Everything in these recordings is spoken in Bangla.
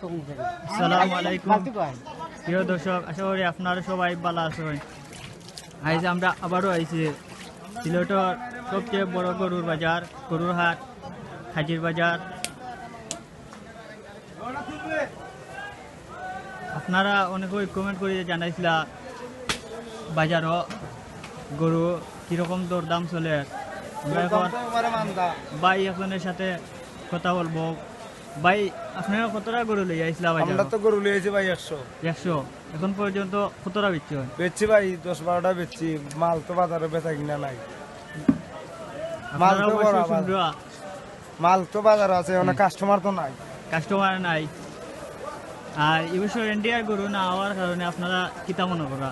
আসসালামু আলাইকুম প্রিয় দর্শক, আশা করি আপনারা সবাই ভালো আছেন। আজ আমরা আবারও আইছি সিলেটের সবচেয়ে বড় গরুর বাজার, গরুর হাট, হাজির বাজার। আপনারা অনেকেই কমেন্ট করে জানাইছিলা বাজারও গরু কীরকম দরদাম চলে। আমরা এখন ভাই একজনের সাথে কথা বলবো। ভাই, আপনারা কতটা গরু লই আইছিলা বাজার? আমরা তো গরু লিয়েছি ভাই 100। এখন পর্যন্ত কতটা বেচছি? বেচছি ভাই 10-12টা বেচছি। মাল তো বাজারে বেচা কিনা নাই। মাল তো বাজারে আছে, অনেক কাস্টমার তো নাই। কাস্টমার নাই। আর এবছর ইন্ডিয়ার গরু না হওয়ার কারণে আপনারা কিতা মনে করা?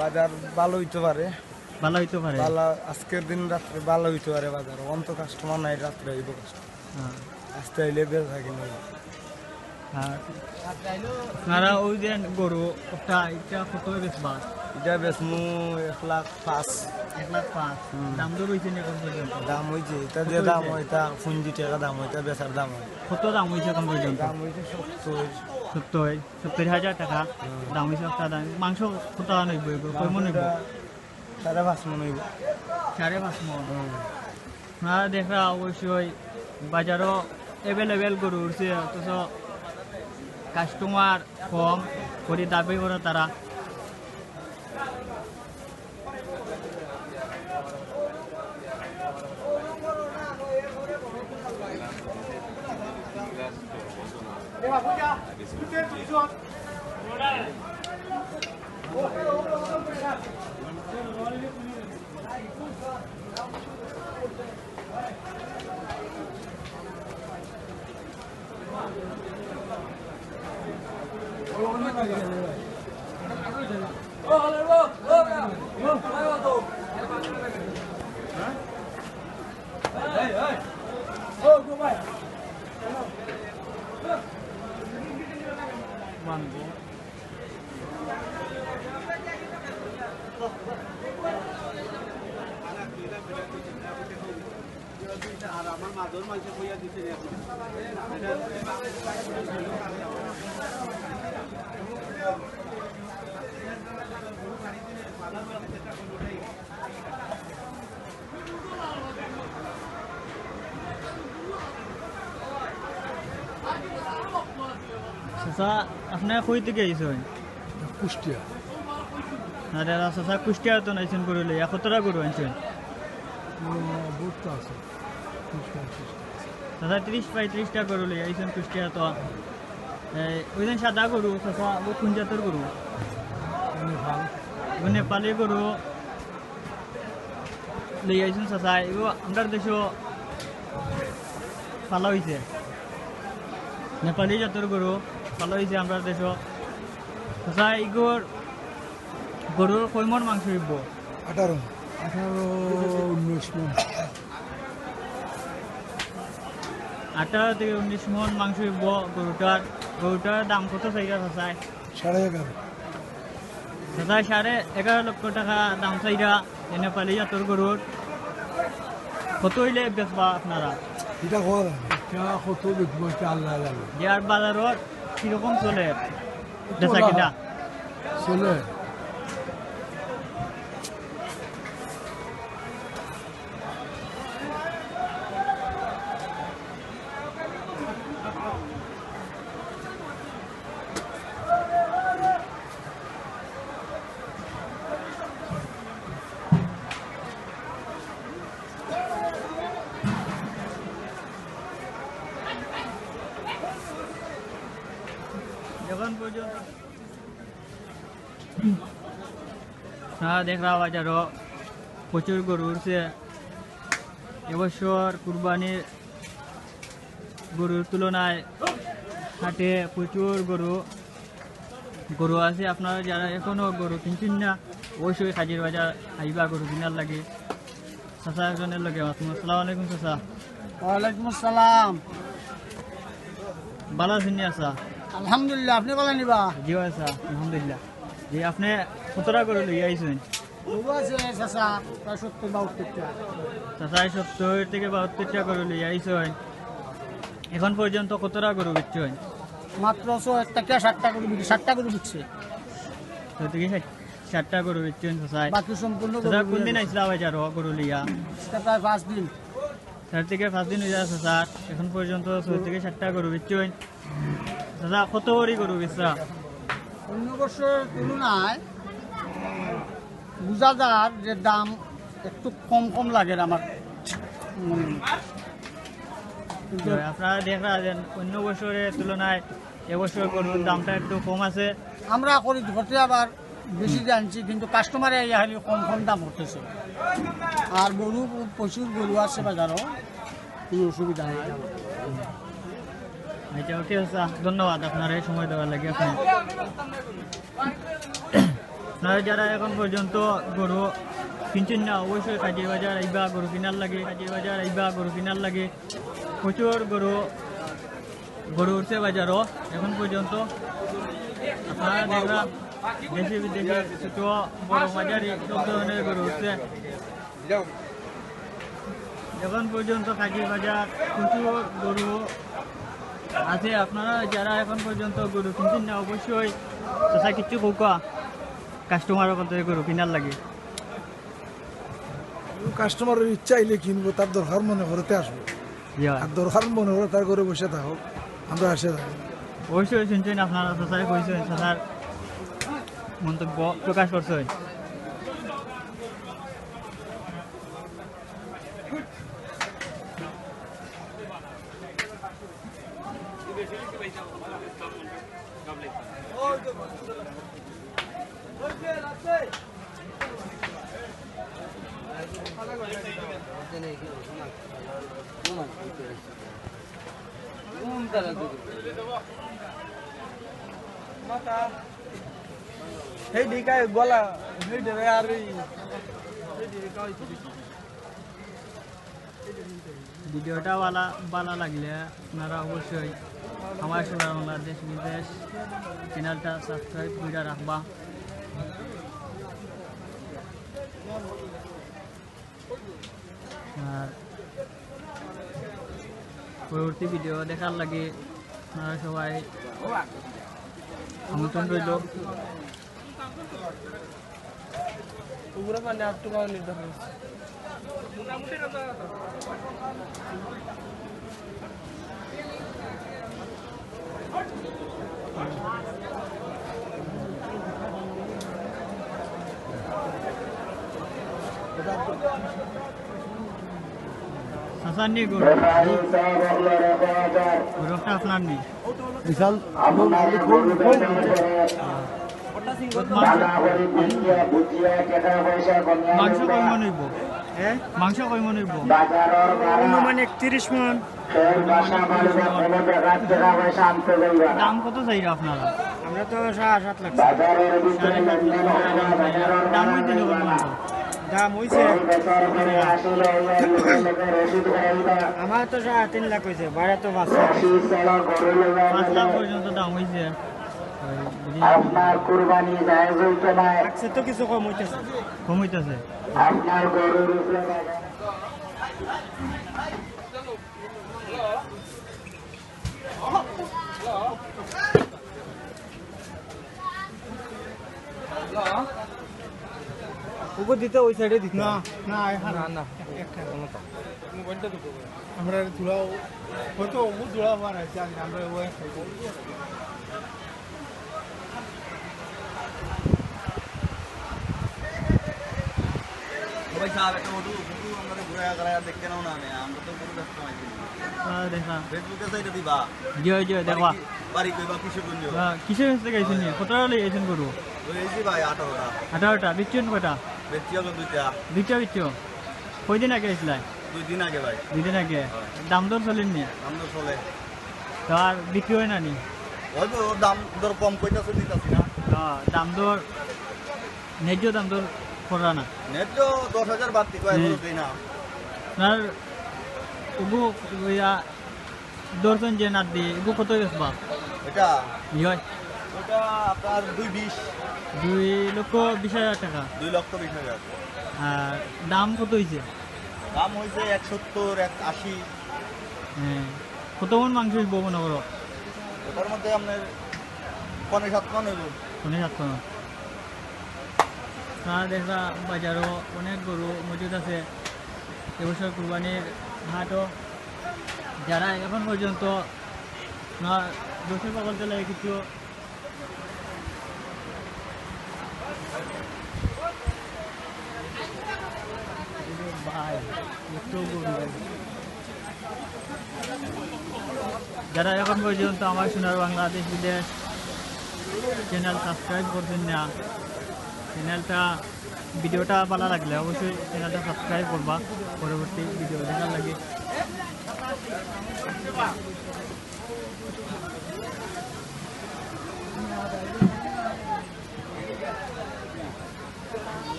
বাজার ভালো হইতে পারে। ভালো হইতে পারে। ভালো, আজকের দিন রাত্রে ভালো হইতে পারে বাজার। অন্ত কাস্টমার নাই, রাত্রে আইব কাস্টমার। আজকে আইলে বেচা কিনা। আপনারা ওই যে গরু একটা এটা কত বেচবা? এটা বেচমু 1,05,000। 1,05,000 দাম দর হয়েছে না এখন পর্যন্ত? দাম হয়েছে, এটা যে দাম হইতা 50 টাকা দাম হইতা, বেচার দাম হয়। কত দাম হয়েছে এখন পর্যন্ত? দাম হয়েছে 70,000 টাকা দাম হয়েছে। একটা দাম মাংস কত নইব? কয় মন হইব? 5.5 মন হইব। 5.5 মন। আপনারা দেখা অবশ্যই বাজারও অ্যাভেলেবেল গরু উঠছে, অথচ কাস্টমার কম করে দাবি করে তারা। আপনার কই থেকে আইসেন? কুষ্টিয়া। আরে চাচা, কুষ্টিয়া তো নাইছেন গরু লই, কতটা গরু আনছেন? চাচা 30-35টা গরু লই আইসেন কুষ্টিয়া। তো ওই দিন সাদা গরু চাচা, ও কোন জাতের গরু? নেপালি গরু লই আইসেন চাচা। এগুলো আমরা দেশও ভালো হয়েছে, নেপালি জাতের গরু ভালো হয়েছে আমরা দেশও। চাচা, এগুলোর গরুর কয় মন মাংস হইব? 18-19 মন। 18 থেকে 19 মন মাংস হইব গরুটার দাম কত চাইরা চাচা? 11.5। চাচা 11.5 লক্ষ টাকা দাম চাইরা নেপালি জাতের গরুর। কত হইলে বেচবা আপনারা? এটা কত বিকবো আল্লাহ জানে। যে আর বাজারত কিরকম চলে বেচা কিনা? চলে যখন পর্যন্ত দেখরা বাজারও প্রচুর গরু উঠছে। এবছর কুরবানির গরুর তুলনায় হাটে প্রচুর গরু আছে। আপনারা যারা এখনো গরু কিনছেন না, অবশ্যই হাজির বাজার আইবা গরু কিনার লাগে। চাচা একজনের লগে। আসসালামু আলাইকুম চাচা। ওয়ালাইকুম আসসালাম। ভালো আছেন আসা? আলহামদুলিল্লাহ। আপনি বলেন নিবা? জি আচ্ছা, আলহামদুলিল্লাহ। জি, আপনি কতটা করে লই আইছেন? চাচা 70-72টা। চাচা 70 থেকে 72টা গরু লই আইছেন। এখন পর্যন্ত কতটা গরু বেচছেন? মাত্র 100 টাকা 60 টাকা করে 60 টাকা করে দিচ্ছে। 6 থেকে 60টা গরু বেচছেন চাচা। বাকি সম্পূর্ণ চাচা কোন দিন আইসলা বাজার গরু লিয়া? প্রায় 5 দিন। 4 থেকে 5 দিন হয়ে যাচ্ছে চাচা। এখন পর্যন্ত 6 থেকে 60টা গরু বেচছেন চাচা। কত বড়ি গরু বেচরা? অন্য বছর তুলনায় বুঝাদার যে দাম একটু কম কম লাগে আমার মনে হয়। কিন্তু আপনারা দেখলেন অন্য বছরের তুলনায় এবছর গরুর দামটা একটু কম আছে। আমরা করি ঘটে আবার বেশি জানছি, কিন্তু কাস্টমারে খালি কম কম দাম করতেছে। আর গরু প্রচুর গরু আছে বাজারও, কোনো অসুবিধা নেই। আচ্ছা ঠিক আছে, ধন্যবাদ আপনার এই সময় দেওয়ার লাগে। আপনারা যারা এখন পর্যন্ত গরু কিনছেন না, অবশ্যই কাজীর বাজার আইবা গরু কিনার লাগে। কাজীর বাজার আইবা গরু কিনার লাগে। প্রচুর গরু উঠছে বাজারও এখন পর্যন্ত। আপনারা দেখলাম দেশে বিদেশে ছোট বড় বাজারে সব ধরনের গরু উঠছে এখন পর্যন্ত। কাজীর বাজার প্রচুর গরু আছে। আপনারা যারা এখন পর্যন্ত গরু কিনছেন না, অবশ্যই চাচা কিছু কৌকা কাস্টমারের কথা গরু কিনার লাগে। কাস্টমারের ইচ্ছা আইলে কিনবো, তার দরকার মনে করতে আসবো। আর দরকার মনে করে তার ঘরে বসে থাকো, আমরা আসে থাকি। অবশ্যই শুনছেন আপনারা চাচাই কইছেন, চাচার মন্তব্য প্রকাশ করছেন। সেই দিকায় গলা সেই দেবে আর ভিডিওটা ভালো লাগলে আপনারা অবশ্যই আমার সোনার বাংলা দেশ বিদেশ চ্যানেলটা সাবস্ক্রাইব করে রাখবা। আর পরবর্তী ভিডিও দেখার লাগে আপনারা সবাই আমন্ত্রণ রইল। পুরো মানে আর তো নির্ধারণ চাচার নি গরু গরুটা আপনার নি বিশাল মাংস কয় মন হইব? মাংস কয় মন হইব? অনুমানিক 30 মন। দাম কত চাইরা আপনারা? আমরা তো 7.5 লাখ। দাম হইতে কত মন? দাম হয়েছে আমার তো 3.5 লাখ হয়েছে, বাইরে তো 5 লাখ। 5 লাখ পর্যন্ত দাম হয়েছে। আপনার কুরবানি জায়েজ হইতো না, আচ্ছা তো কিছু কম হইতেছে। কম হইতেছে। আপনার গরুর উপরে উপর দিতে ওই সাইডে দিতে না না না না মোবাইলটা দুটো আমরা ধুলাও হয়তো ও ধুলা হওয়ার আছে আমরা ওই ভাই সাহেব একটা ফটো আমরা ঘুরে গেলে দেখতে নাও না আমরা তো পুরো ব্যস্ত আছি দেখা ফেসবুকে সাইডে দিবা জয় জয় দেখা বাড়ি কইবা কিশোরগঞ্জ কিসের কাছে গেছেন? কত টাকা লেগেছেন গরু? ওইছি ভাই 18টা 18টা বিচ্ছেন কটা? বেচিয়া গো দুইটা দুইটা বিচ্ছ কয়দিন আগে আসলাই? 2 দিন আগে ভাই 2 দিন আগে। দাম দর চলেননি? আমরা চলে তো আর বিক্রি হয় না নি? ওই তো দাম দর কম কইতাছে দিতাছি না দাম দর ন্যায্য দাম দর করা না। নেট তো 10000 বাড়তি কয় বলো দেই না আপনার উগু দর্শন যে না দিয়ে উগু কত গেছে বা? এটা ইয় ওটা আপনার 220 2,20,000 টাকা। 2,20,000 আর দাম কত হয়েছে? দাম হইছে 170 180 হ্যাঁ, কত মন মাংস হইব মনে করো? ওটার মধ্যে আপনার 5-7 মন হইব। শুনে যাচ্ছ না আপনারা দেখরা বাজারও অনেক গরু মজুদ আছে এবছর কুরবানির হাটও যারা এখন পর্যন্ত দোষের পাগল চলে কিছু ভাই একটু গরু যারা এখন পর্যন্ত আমার সোনার বাংলাদেশ বিদেশ চ্যানেল সাবস্ক্রাইব করছেন না চ্যানেলটা ভিডিওটা ভালো লাগলে অবশ্যই চ্যানেলটা সাবস্ক্রাইব করবা পরবর্তী ভিডিও দেখার লাগে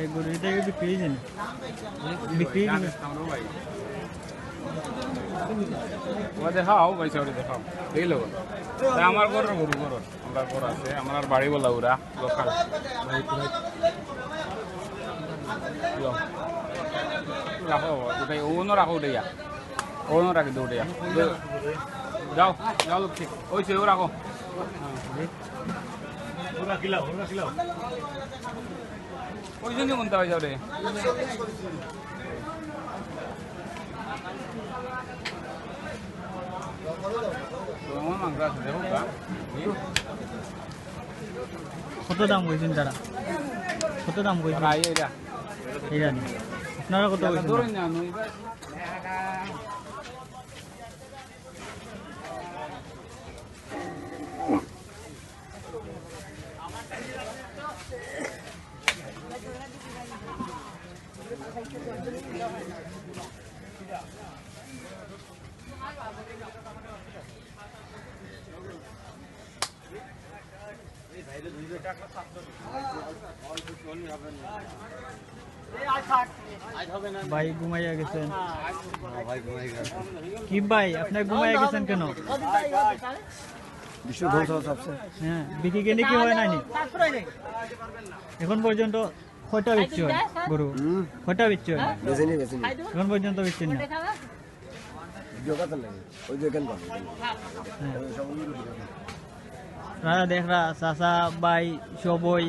এই গরুটা বিক্রি দিন বিক্রি দিন দেখাও পয়সা দেখাও এই লোক আমার ঘরের গরু ঘর আমরা ঘর আছে আমার বাড়ি বলা ওরা লোকাল রাখো ওটাই ওনো রাখো ওটাইয়া ওনো রাখি দো ওটাইয়া যাও যাও লোক ঠিক ওই সে ও রাখো ওই জন্য কোনটা পয়সা ওরে কত দাম কইছেন তারা কত দাম কইছেন এই জানি আপনারা কত কইছেন ভাই ঘুমাইয়া গেছেন কি ভাই আপনি ঘুমাইয়া গেছেন কেন হ্যাঁ বিক্রি কেনে কি হয় নানি এখন পর্যন্ত কয়টা বিক্রি হয় গরু কয়টা বিক্রি হয় এখন পর্যন্ত বিক্রি না আপনারা দেখরা চাচা ভাই সবই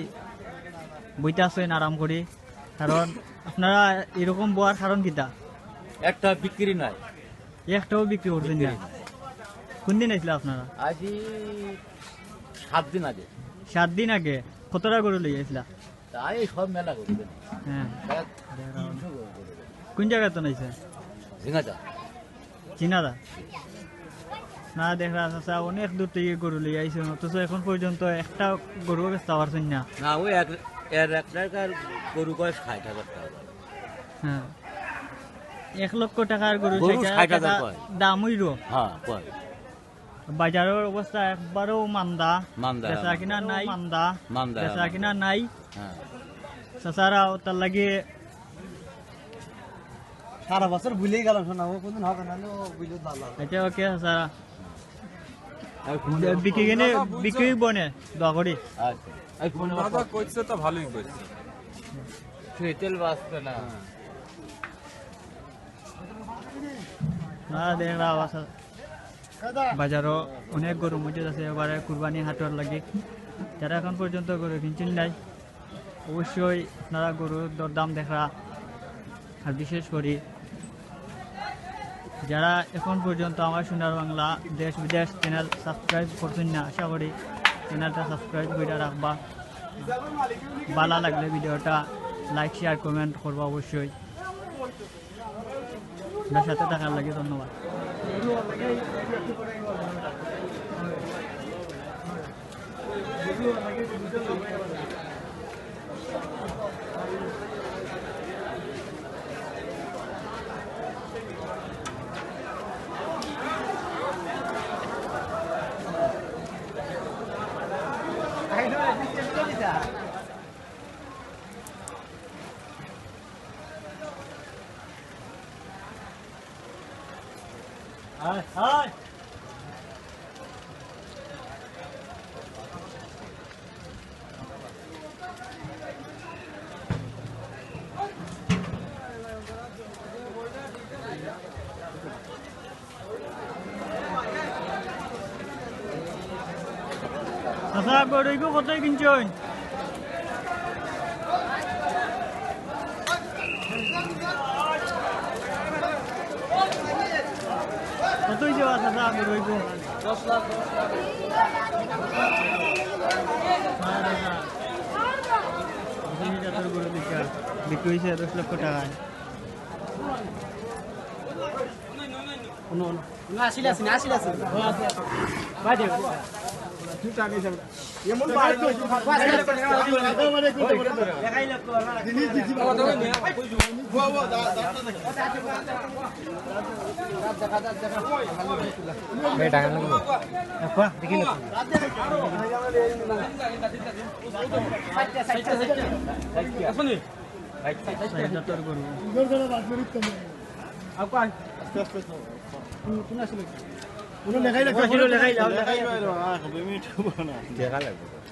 বইতাছেন আরাম করি কারণ আপনারা এরকম বোয়ার কারণ কিতা একটা বিক্রি নাই একটাও বিক্রি করছেন না কোন দিন আসলে আপনারা আজি 7 দিন আগে 7 দিন আগে কতটা গরু লই আসলা তাই সব মেলা করি হ্যাঁ কোন জায়গা তো নাইছে ঝিঙাটা চিনাদা না দেখরা চাচা অনেক দূর থেকে গরু লই আইছেন অথচ এখন পর্যন্ত একটা গরু বেচতে পারছেন না না ওই এর এক টাকার গরু কয় 60,000 টাকা হ্যাঁ 1 লক্ষ টাকার গরু গরু 60,000 টাকা কয়। দাম হইল হ্যাঁ কয় বাজারের অবস্থা একবারও মান্দা মান্দা, বেচা কিনা নাই মান্দা মান্দা, বেচা কিনা নাই হ্যাঁ চাচারা তার লাগে সারা বছর ভুলেই গেলাম শোনা ও কোনদিন হবে না বুঝলে ভালো এটা ওকে চাচারা বিক্রি কিনে বিক্রি বনে দোয়া করি আচ্ছা এই কোন দাদা কইছে তো ভালোই কইছে তেল বাঁচবে না না দেখরা বাজারও অনেক গরু মজুদ আছে এবারে কুরবানি হাটর লাগে যারা এখন পর্যন্ত গরু কিনছেন নাই অবশ্যই আপনারা গরুর দরদাম দেখরা আর বিশেষ করে যারা এখন পর্যন্ত আমার সোনার বাংলা দেশ বিদেশ চ্যানেল সাবস্ক্রাইব করছেন না আশা করি চ্যানেলটা সাবস্ক্রাইব করে রাখবা ভালো লাগলে ভিডিওটা লাইক শেয়ার কমেন্ট করবা অবশ্যই আপনার সাথে থাকার লাগে ধন্যবাদ আচ্ছা গরুইগো কতই কিনছেন? কতই যাওয়া চাচা গরুইগো? 10 লাখ। গরু বিক্রি হয়েছে 10 লক্ষ টাকায়।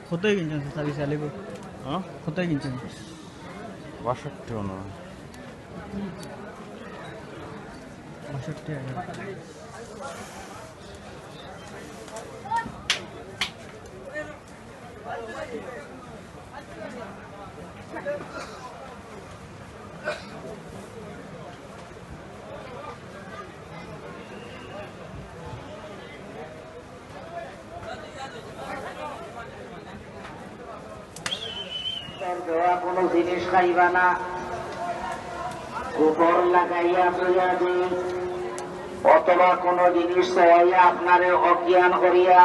কতই কিনছেন চাবি চালিব? কতই কিনছেন? 62 62,000। দেওয়া কোনো জিনিস খাইবা না, গোবর লাগাইয়া থইয়া দিই, অথবা কোনো জিনিস চাইয়া আপনারে অজ্ঞান করিয়া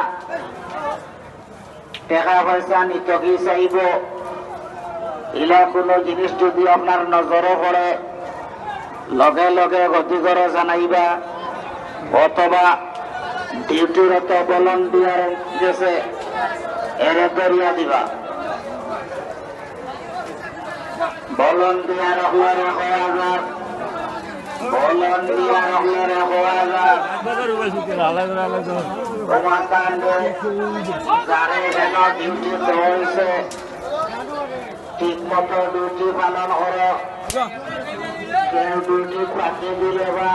টাকা পয়সা নিতকি চাইব, ইলা কোনো জিনিস যদি আপনার নজরে পড়ে লগে লগে গতি করে জানাইবা, অথবা ডিউটিরত ভলান্টিয়ার গেছে এরে করিয়া দিবা। ভলান্টিয়ার হলারে হওয়া যাক, ভলান্টিয়ার হলারে হওয়া যাক, তোমার কাণ্ডে যারে যেন ডিউটিতে হয়েছে ঠিক মতো ডিউটি পালন করো। কেউ ডিউটি ফাঁকি দিলে বা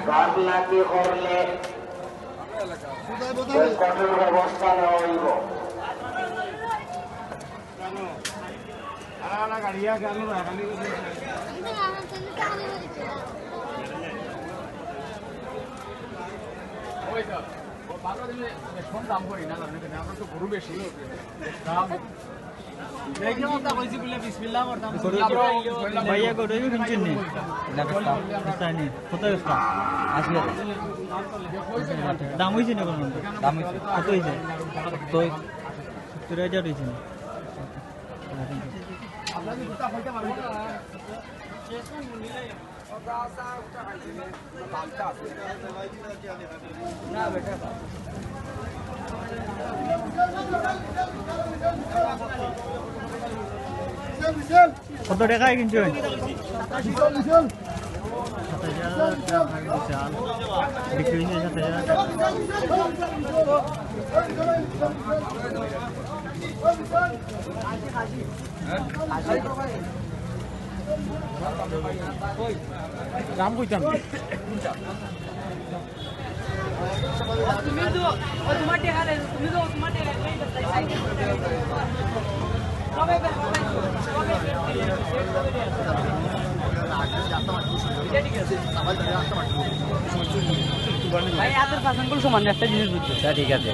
গাফলাতি করলে কঠোর ব্যবস্থা নেওয়া হইব। ভাইয়া গরুইগো কিনছেন নি? নি কত বস্তা? 80,000। দাম হয়েছে না কোনো? দাম হয়েছে। কত হয়েছে? 70,000 হয়েছে না? কত টাকায় কিনছেন? 7,000 টাকা বিশাল বিক্রি হয়েছে। 7,000 টাকা। দাম কইতাম সমান একটা জিনিস বুঝছো। ঠিক আছে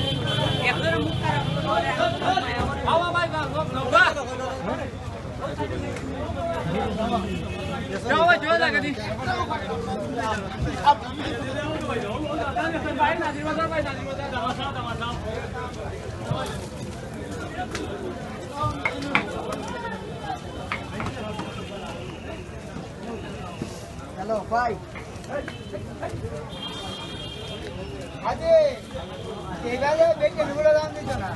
হ্যালো ভাই, আজে এইভাবে বেকে নুগুলো দাম দিত না।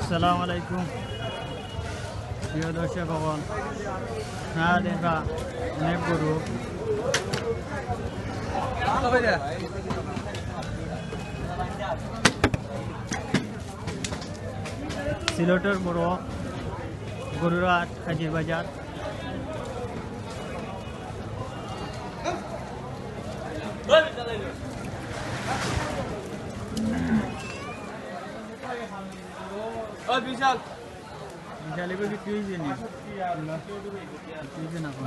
আসসালামু আলাইকুম। প্রিয় দর্শক এখন আপনারা দেখা অনেক গরু সিলেটের বড় গরুর হাট হাজির বাজার। বিশাল এবার বিক্রি হয়েছে নি বিক্রি হয়েছে না এখন।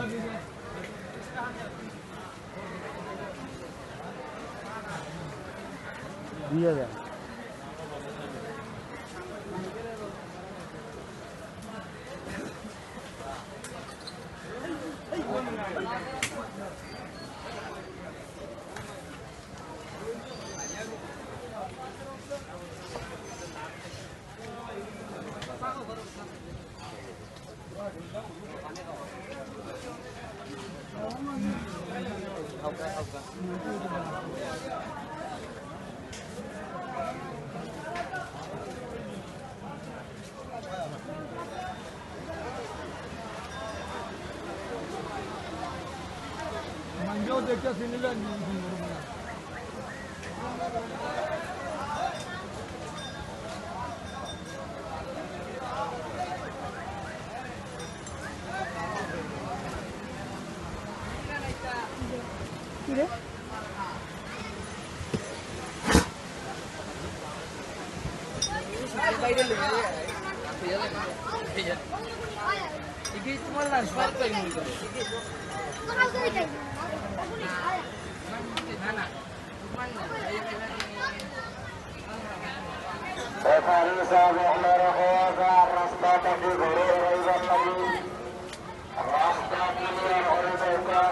রাস্তাটাকে ঘুরে রইবার লাগি রাস্তা ক্লিয়ার হয়ে যাওয়া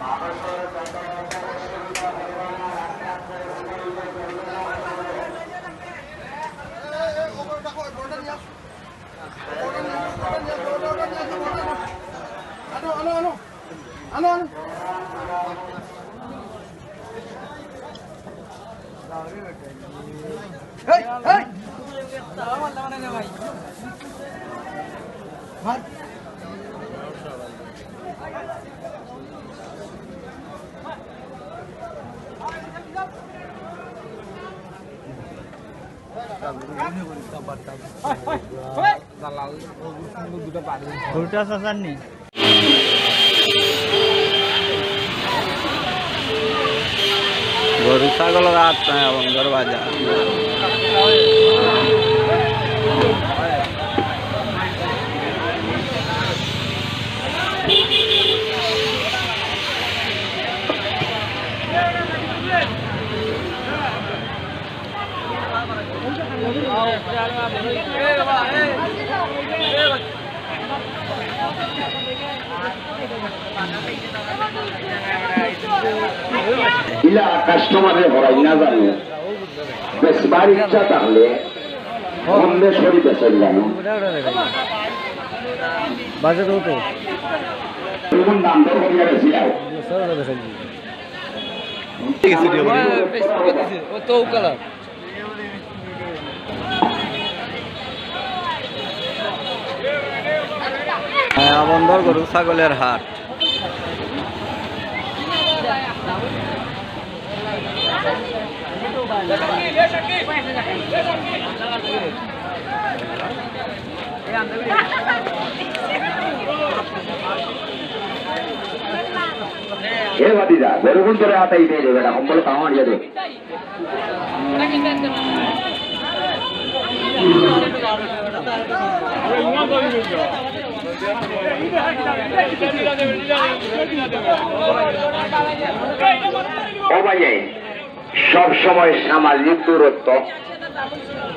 মানুষের যাতায়াতের সুবিধা হবে না, রাস্তা পরিষ্কার করবে না। গরুটা চাচার নি গরু ছাগল রাত বন্ধর বাজার ইলা কাস্টমারের হরাই না জানো বেশবার ইচ্ছা তাহলে অন্যে শরীর বেসের জানো বাজার তো তুমি নাম ধরে করিয়া গেছি যাও বন্দর গরু ছাগলের হাট হে ভাতিজা গরুগুন ধরে হাতাই দিয়ে দেবে না কম্বল কামা দিয়ে দেবে ও ভাই সব সময় সামাজিক দূরত্ব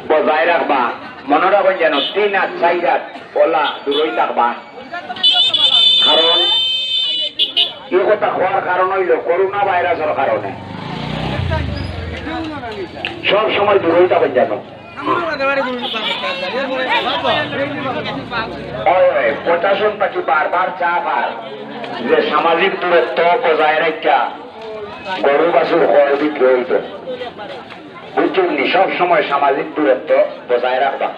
বজায় রাখবা মনে রাখবেন যেন 3 আর 4 হাত ওলা দূরই থাকবা কারণ এই কথা হওয়ার কারণ হইল করোনা ভাইরাসের কারণে সব সময় দূরই থাকবেন যেন প্রশাসন পাখি বারবার চাবার যে সামাজিক দূরত্ব বজায় রাখা গরু বাছুর হয় বিক্রি হইত বুঝছেন সব সময় সামাজিক দূরত্ব বজায় রাখবা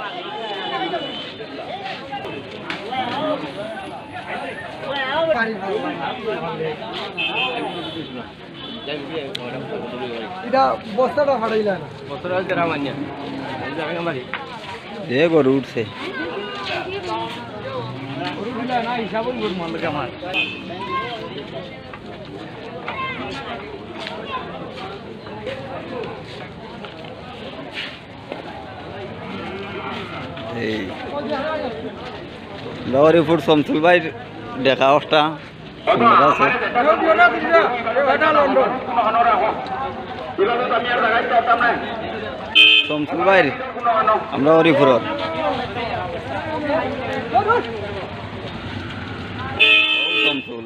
এটা বস্তাটা ফাটাইলা না এ গরু উঠছে এই লরিপুর শমসুল ভাই দেখা অবস্থা আছে শমসুল ভাই আমরা হরিপুর শমসুল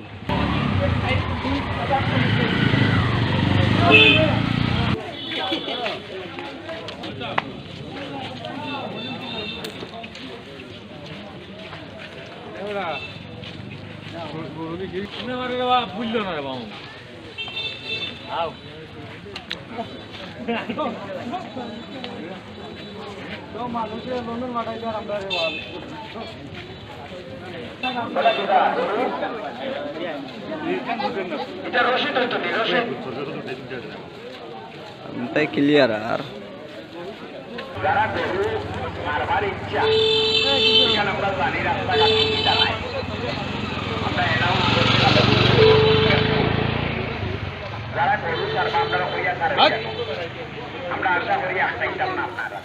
তাই ক্লিয়ার আর যারা গরু মারবার ইচ্ছা এখানে আমরা জানি রাস্তাঘাট সুবিধা নাই আমরা অ্যানাউন্স করছিলাম যারা গরু সারবা আপনারা হইয়া সারেন আমরা আশা করি আসাইতাম না আপনারা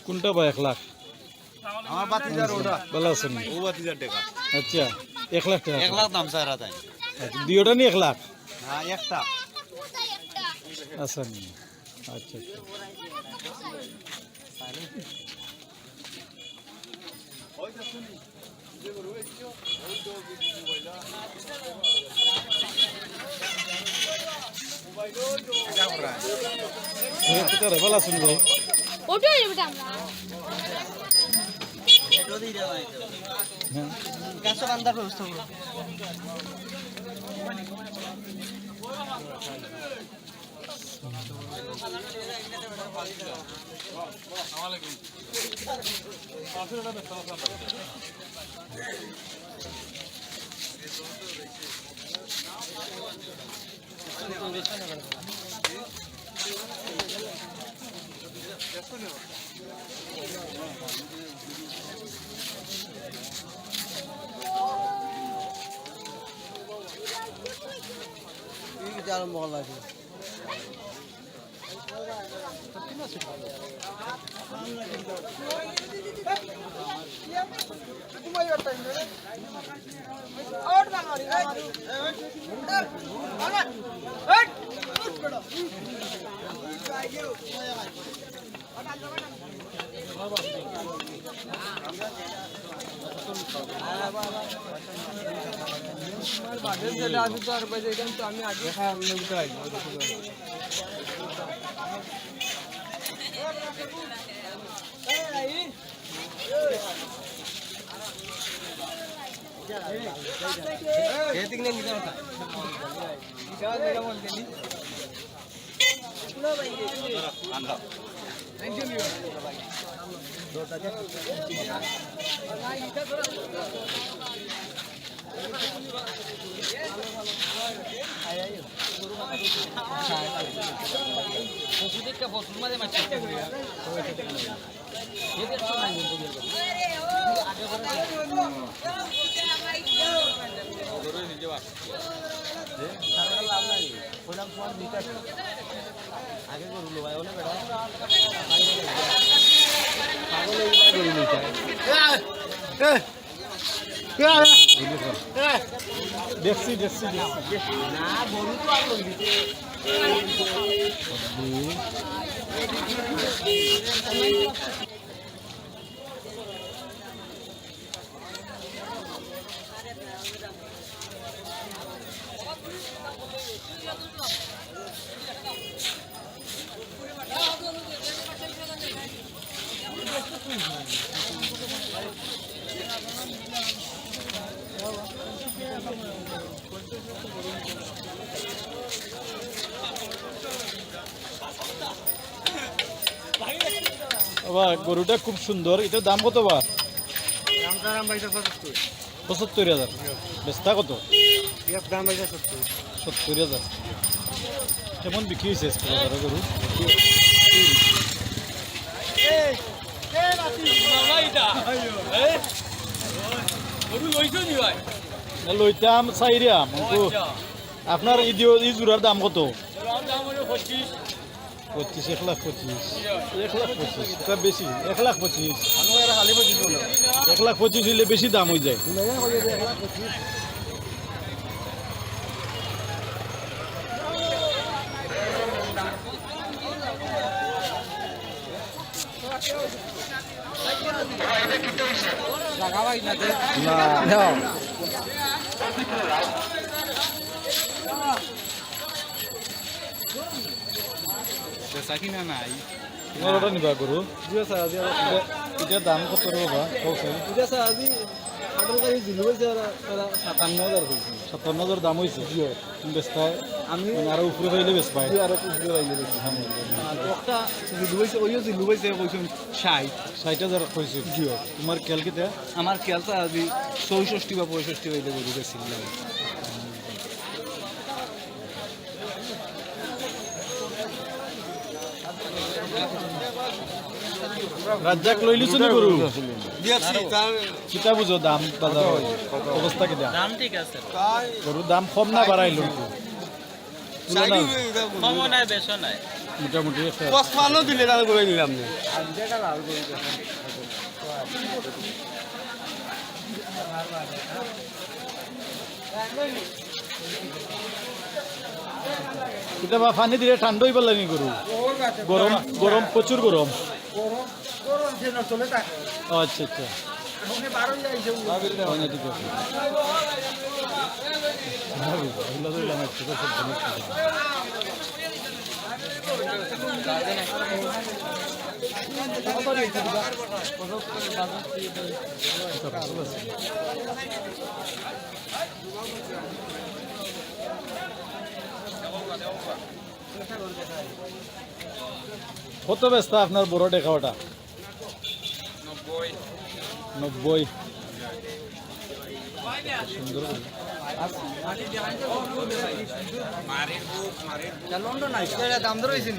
কোনটা বা 1 লাখ আমার বাতিজার ওটা ভালো আছেন ও বাতিজার টাকা আচ্ছা 1 লাখ টাকা 1 লাখ দাম চাইরা তাই আচ্ছা দুইটা নি 1 লাখ হ্যাঁ একটা আচ্ছা নি আচ্ছা আচ্ছা ভালো আছেন ভাই ওটাই বেটা আমরা এটো দিয়ে দেওয়া হয়েছে হ্যাঁ কাঁচা বান্দার ব্যবস্থা করো আরম্ভ লাগে আমি আগে দেখছি না গরু তো আর লই দিতে বাবা গরুটা খুব সুন্দর, এটার দাম কত বা? 75,000। বেচতা কত? 70,000। কেমন বিক্রি হয়েছে আজকে বাজারে গরু? লইতাম চাইরাম। আপনার ই জোড়ার দাম কত? 25, 1,25,000। 1,25,000 এটা বেশি। 1,25,000 1,25,000 হইলে বেশি দাম হয়ে যায়। ওটা নিবা গরু এটার দাম কত বাবা? 57,000 দাম হয়েছে। বেচতায় আমি আরো উপরে পাইলে বেচ পাই। আরো উপরে পাইলে বেশি। 60,000 কইছে। তোমার খেয়াল কিতা? আমার খেয়ালটা আজি 64 বা 65 হইলে গরু বেশিলাম। রাজ্জাক লই লিছো নি গরু? কিতা বুঝো দাম বাজার অবস্থা কিতা? দাম ঠিক আছে, গরুর দাম কম না বাড়াইল? কমও নাই বেশও নাই, মোটামুটি একটা 55 দিলে তাহলে করে নিলাম না। কিতা বা পানি দিলে ঠান্ডা হইবার লাগে গরু? গরম গরম প্রচুর গরম। ও আচ্ছা আচ্ছা। হয় না, ঠিক আছে। কত ব্যস্ত আপনার বড় দেখাওটা? 90। সুন্দর। দাম ধরে হয়েছে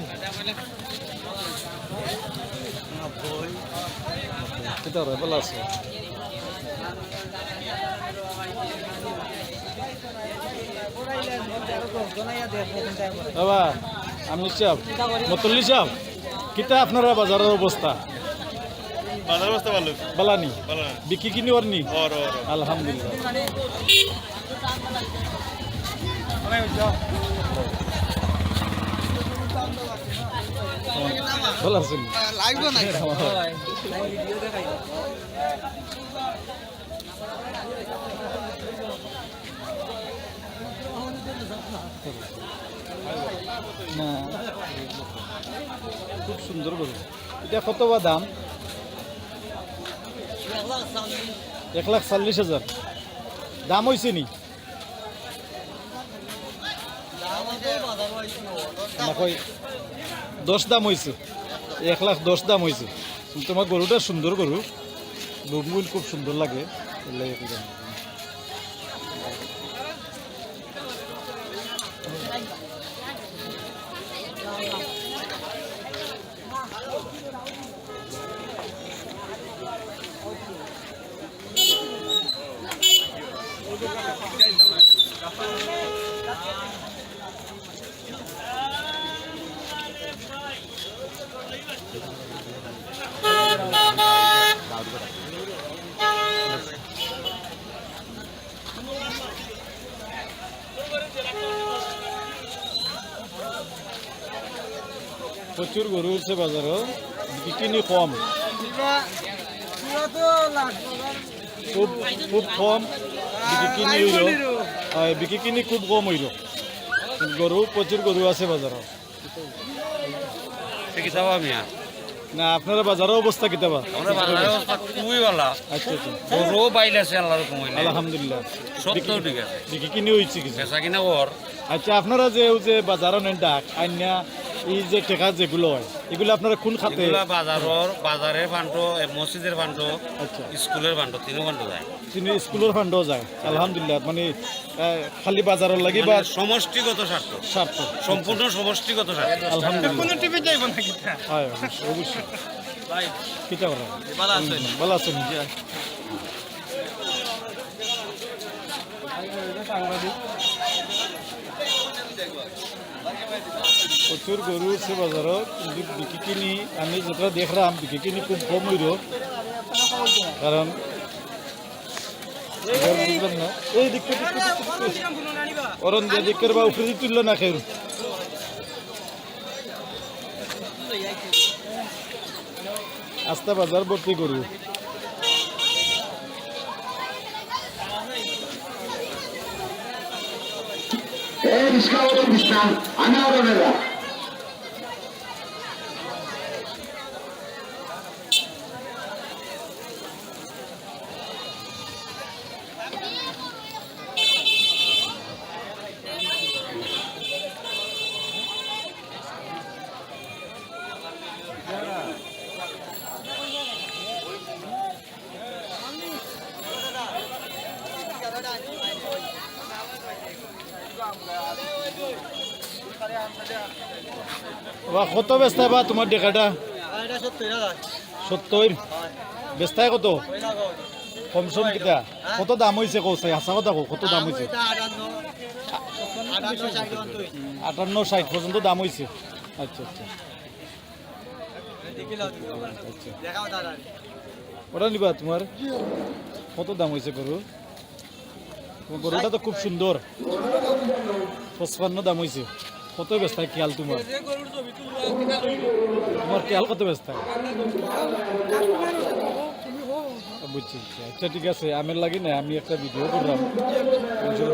এটা রেবেল আছে। বাবা আমি চাপ মতল্লি চাপ কিতা আপনারা বাজারের অবস্থা? বাজার অবস্থা ভালো, বালানি বিক্রি কিনি ওরনি আলহামদুলিল্লাহ। ভালো আছেন? লাগবে না না খুব সুন্দর গরু। এটা কত বা দাম? 1,40,000 দাম হয়েছে নি? না কই 10 দাম হয়েছে। 1,10,000 দাম হয়েছে। তোমার গরুটা সুন্দর গরু, লোমগুল খুব সুন্দর লাগে। প্রচুর গরু উঠছে বাজারও বিকিনি কম খুব খুব কম বিকিনি হইল বিকিনি খুব কম হইল গরু প্রচুর গরু আছে বাজারও না আপনারা বাজারের অবস্থা কি দেবা খুবই ভালো আচ্ছা আচ্ছা গরু বাইলে আছে আল্লাহর কমাইলে আলহামদুলিল্লাহ সত্তর ঠিক আছে বিকিনি হয়েছে কিছু বেচা কিনা ওর আচ্ছা আপনারা যে বাজারও নেন ডাক আইনা এই যে টেকা যেগুলো হয় এগুলো আপনারা কোন খাতে এগুলা বাজারের ফান্ড মসজিদের ফান্ড আচ্ছা স্কুলের ফান্ড তিনও ফান্ড যায় তিনি স্কুলের ফান্ডও যায় আলহামদুলিল্লাহ মানে খালি বাজারের লাগি বা মানে সমষ্টিগত স্বার্থ স্বার্থ সম্পূর্ণ সমষ্টিগত স্বার্থ আলহামদুলিল্লাহ হয় অবশ্যই কিটা করা ভালো আছেন প্রচুর গরু উঠছে বাজারত কিন্তু বিকি কিনি আমি যেটা দেখলাম বিকি কিনি খুব কম হইল কারণ বুঝলাম না এই দিকটা অরণ যে দিকের বা উপরে তুললো না খেয়ে আস্তা বাজার ভর্তি গরু কত বেচতায় বা তোমার ডেকাটা 70 বেচতায় কত কমসম কিতা কত দাম হয়েছে কৌছে হাসা কথা কত দাম হয়েছে 58-60 পর্যন্ত দাম হয়েছে আচ্ছা আচ্ছা ওটা নিবা তোমার কত দাম হয়েছে গরু গরুটা তো খুব সুন্দর 55 দাম হয়েছে কত বেচতায় খেয়াল তোমার তোমার খেয়াল কত বেচতায় বুঝছি আচ্ছা ঠিক আছে আমের লাগে না আমি একটা ভিডিও করলাম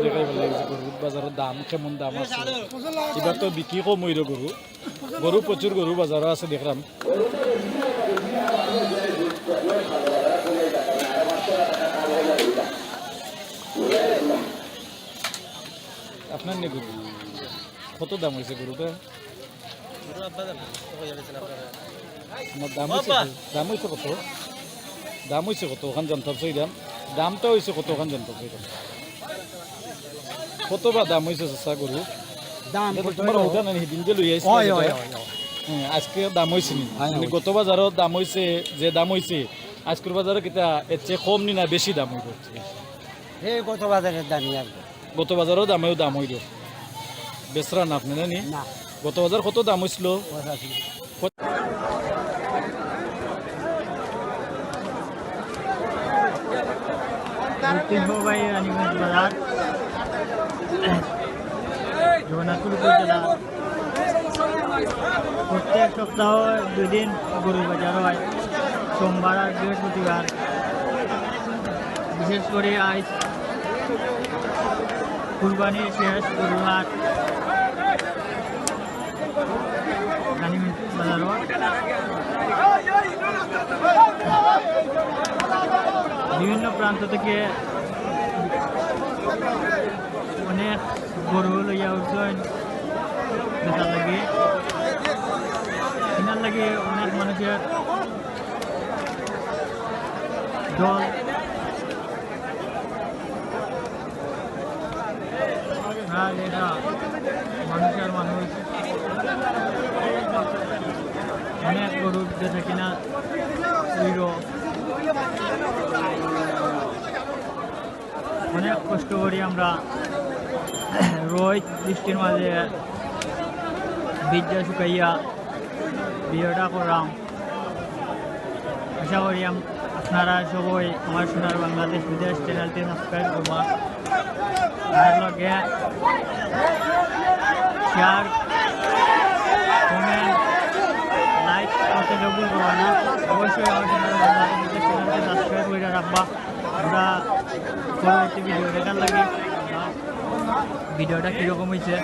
দেখাই ভালো লাগছে গরুর বাজারের দাম কেমন দাম আছে এবার তো বিক্রি কম হইল গরু গরু প্রচুর গরু বাজারও আছে দেখলাম আপনার নে গরু কত দাম হয়েছে গরুটা দাম হয়েছে কত দাম হয়েছে কত ওখান জানতাম সেই দামটা হয়েছে কত ওখান জানতাম সেই কত বা দাম হয়েছে চাষা গরু তোমার ওটা নাই সেদিন যে লই আইছে আজকে দাম হয়েছে নি গত বাজারত দাম হয়েছে যে দাম হয়েছে আজকের বাজারে কিতা এর চেয়ে কম নি না বেশি দাম হইব গত বাজারের দামই আর গত বাজারও দামেও দাম হইল বেচরা না আপনি জানি গত বাজার কত দাম হয়েছিল ঐতিহ্যবাহী রানীগঞ্জ বাজার জগন্নাথপুর উপজেলা প্রত্যেক সপ্তাহ 2 দিন গরুর বাজার হয় সোমবার আর বৃহস্পতিবার বিশেষ করে আজ কুরবানির শেষ গরুর হাট রানীগঞ্জ বাজারও বিভিন্ন প্রান্ত থেকে অনেক গরু লইয়া উঠছেন বেচার লাগে কেনার লাগে অনেক মানুষের দল মানুষের মানুষ অনেক গরু বেচা কিনা অনেক কষ্ট করি আমরা রোজ বৃষ্টির মাঝে বীজটা শুকাইয়া ভিডিওটা করলাম আশা করি আপনারা সবাই আমার সোনার বাংলাদেশ বিদেশ চ্যানেলটি সাবস্ক্রাইব করবা আর লগে শেয়ার কমেন্ট করতে কেউ ভুল করবা না অবশ্যই আমার চ্যানেলকে সাবস্ক্রাইব করে রাখবা আমরা পরবর্তী ভিডিও দেখার লাগে ভিডিওটা কীরকম হয়েছে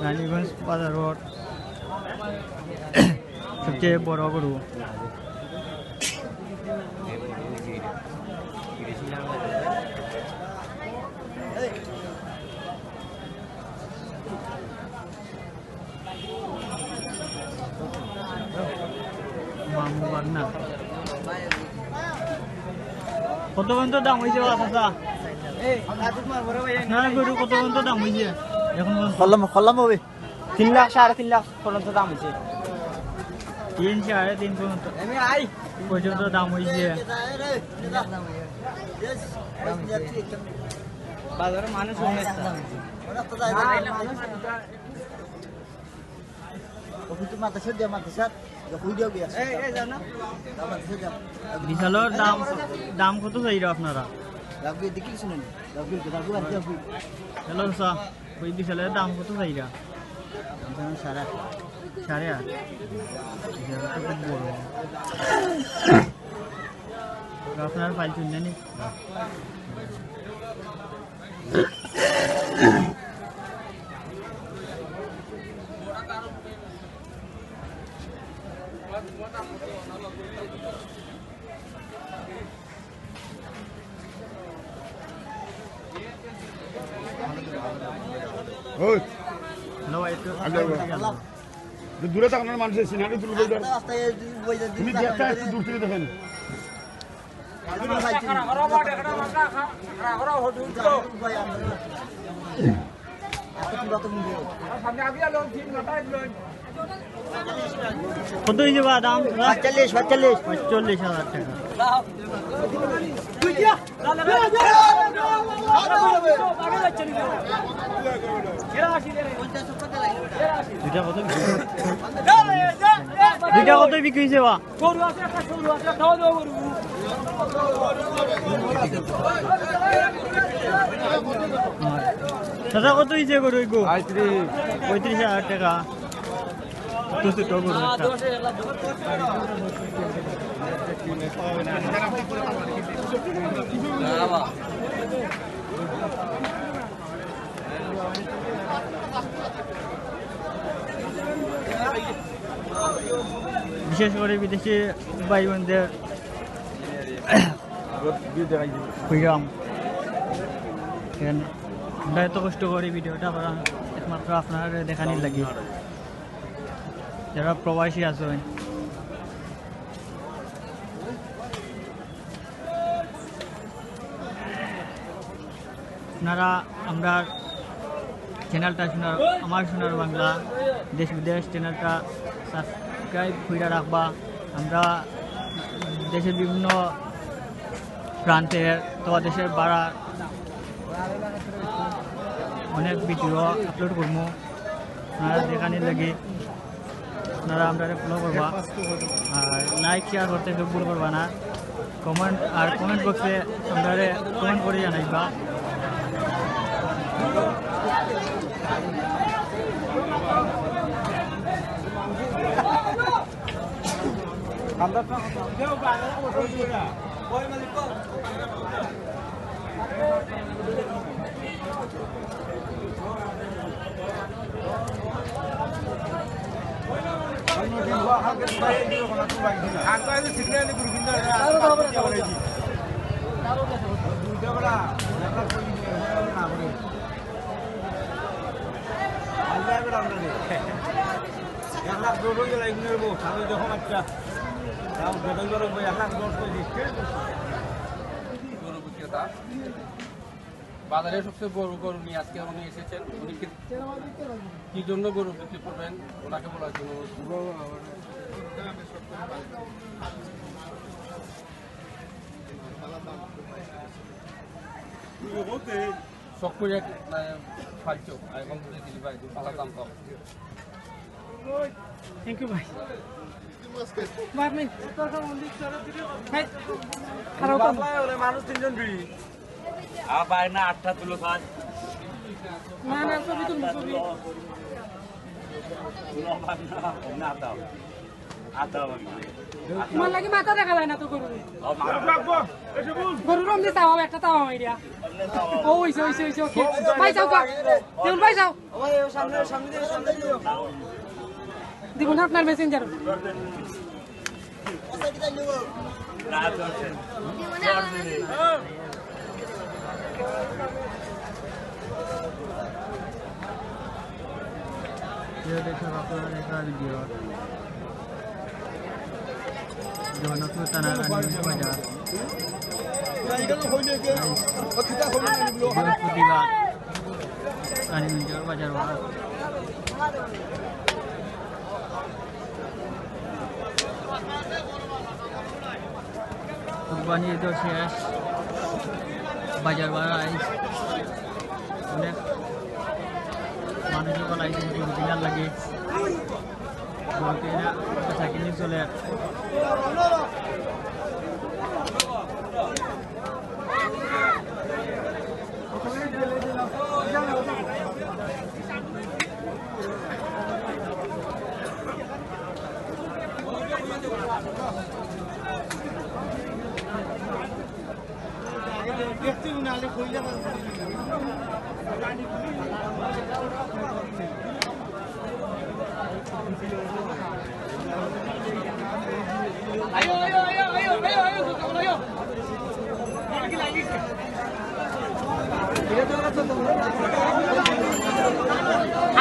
রানীগঞ্জ বাজার রোড সবচেয়ে বড় গরু মামু বাগনা কত পর্যন্ত দাম হয়েছে চাচা না গরু কত পর্যন্ত দাম হয়েছে এখন খল্লাম হবে 3 লাখ 3.5 লাখ পর্যন্ত দাম হয়েছে 3-3.5 পর্যন্ত পর্যন্ত দাম হয়েছে বাজারে মানুষ বিশালের দাম কত চাই আপনারা হ্যালো স্যার ওই বিশালের দাম কত চাইরা 8.5 খুব বড় আপনার ফাইল শুনলেন দূরে থাকার মানুষের সিনারি তুলবে তুমি দেখতে একটু দূর থেকে দেখেন কত হয়েছে বা দাম 45,000 টাকা দুইটা কত বিক্রি হয়েছে বা দাদা কত হয়েছে গরু 35,000 টাকা তো ছোট গরু বিশেষ করে বিদেশি ভাই বোনদের হইরাম আমরা এত কষ্ট করি ভিডিওটা করা একমাত্র আপনার দেখানির লাগে যারা প্রবাসী আছেন আপনারা আমরা চ্যানেলটা আমার সোনার বাংলা দেশ বিদেশ চ্যানেলটা সাবস্ক্রাইব করে রাখবা আমরা দেশের বিভিন্ন প্রান্তের তো দেশের বাড়া অনেক ভিডিও আপলোড করবো আপনারা দেখানির লাগে আপনারা আমরা ফলো করবা আর লাইক শেয়ার করতে কেউ ভুল করবা না কমেন্ট বক্সে আমরা কমেন্ট করে জানাইবা বাজারে সবচেয়ে বড় গরু নিয়ে আজকে উনি এসেছেন উনি কি জন্য গরু বিক্রি করবেন ওনাকে বলার জন্য শখ করে ফালছো এখন দিলি ভাই ভালো দাম পাবো থ্যাংক ইউ ভাই মানুষ তিনজন বিড়ি আবার না 8টা তুলো খান না দাও তোমার লাগি মাথা দেখা যায় না তো গরু গরু রম দিয়ে চাও একটা তাও আইডিয়া ও হইছে ওকে ভাই যাও গা দেউল ভাই যাও দিব না আপনার মেসেঞ্জার ভিডিও জগন্নাথপুর থানার রানীগঞ্জ বাজার বৃহস্পতিবার রানীগঞ্জের বাজার কুরবানি ঈদের শেষ বাজার অনেক মানুষের বলা কেনার লাগে কিনে চলে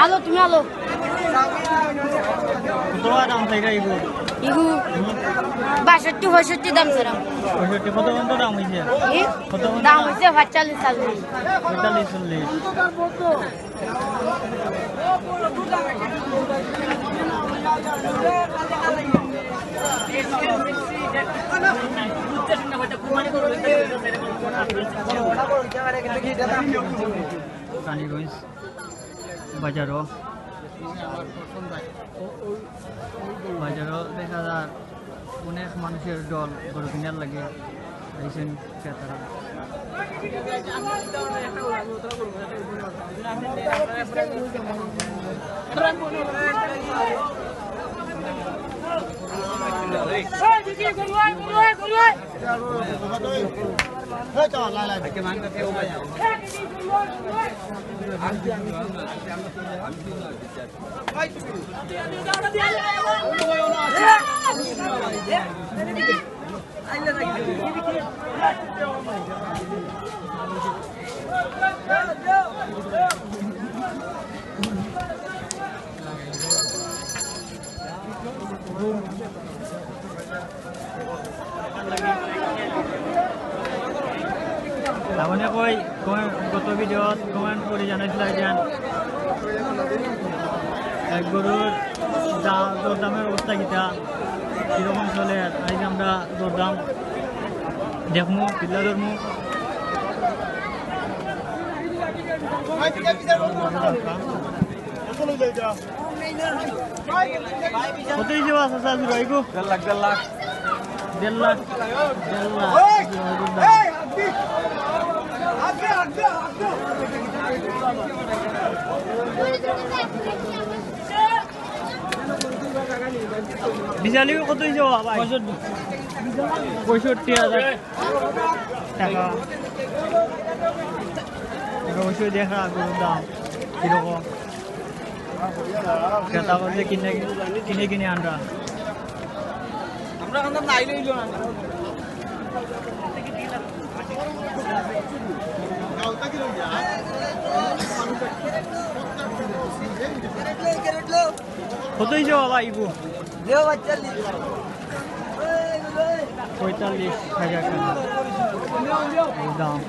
আলো তুমি আলো কত দাম থেকে ইগু 62 দাম স্যার 65 কত বন্ধ দাম হইছে কত দাম হইছে 45 40 রানীগঞ্জ বাজারও দেখা যায় অনেক মানুষের দল গরু কিনার লাগে আইসেন ক্রেতারা তাৰমানে কয় গত ভিডিঅ'ত কমেণ্ট কৰি জানাইছিল যে এক গরুর দরদামের অবস্থা কিটা কীরকম চলে আজ আমরা দরদাম দেখমু কিল্লা ধরমু কত হিসেবে আছে স্যার জুড়াইগু 1.5 লাখ 1.5 লাখ 1.5 লাখ বিশালি কত হয়েছে 65,000 টাকা অবশ্যই দেখা গরুর দাম কিরকম ক্রেতা বলতে কিনে আমরা কত হয়েছে বাবা ইবু 45,000 টাকা দাম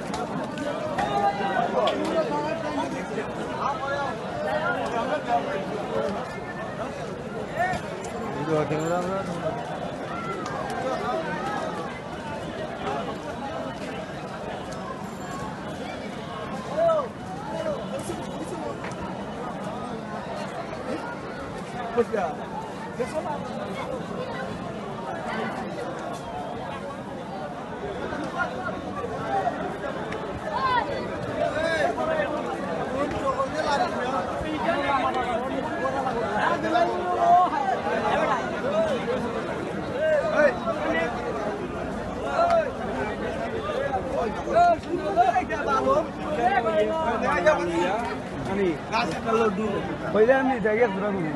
পয়লা আমি জায়গা ঘুরা ঘুরি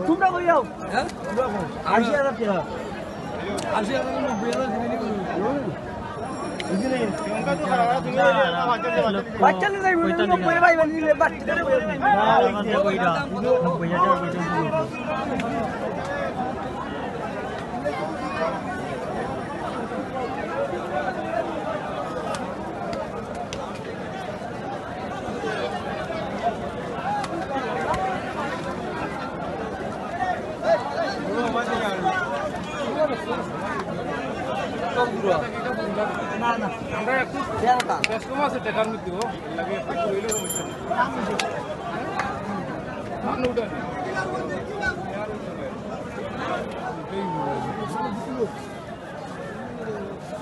তোমরা কই যাও 80,000 টাকা 80,000 বাচ্চা নিয়ে ভাই নিলে বাচ্চা না না আমরা একটু ব্যস্ত আছে টাকার মধ্যে লাগে একটু কইলে সমস্যা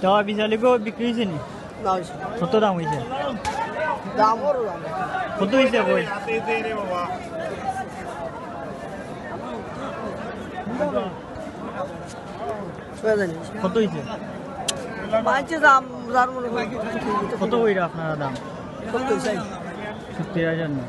চাওয়া বিচালিকেও বিক্রি হয়েছে নি কত দাম হয়েছে কত হয়েছে বই কত হয়েছে কত বইটা আপনারা দাম 70,000 না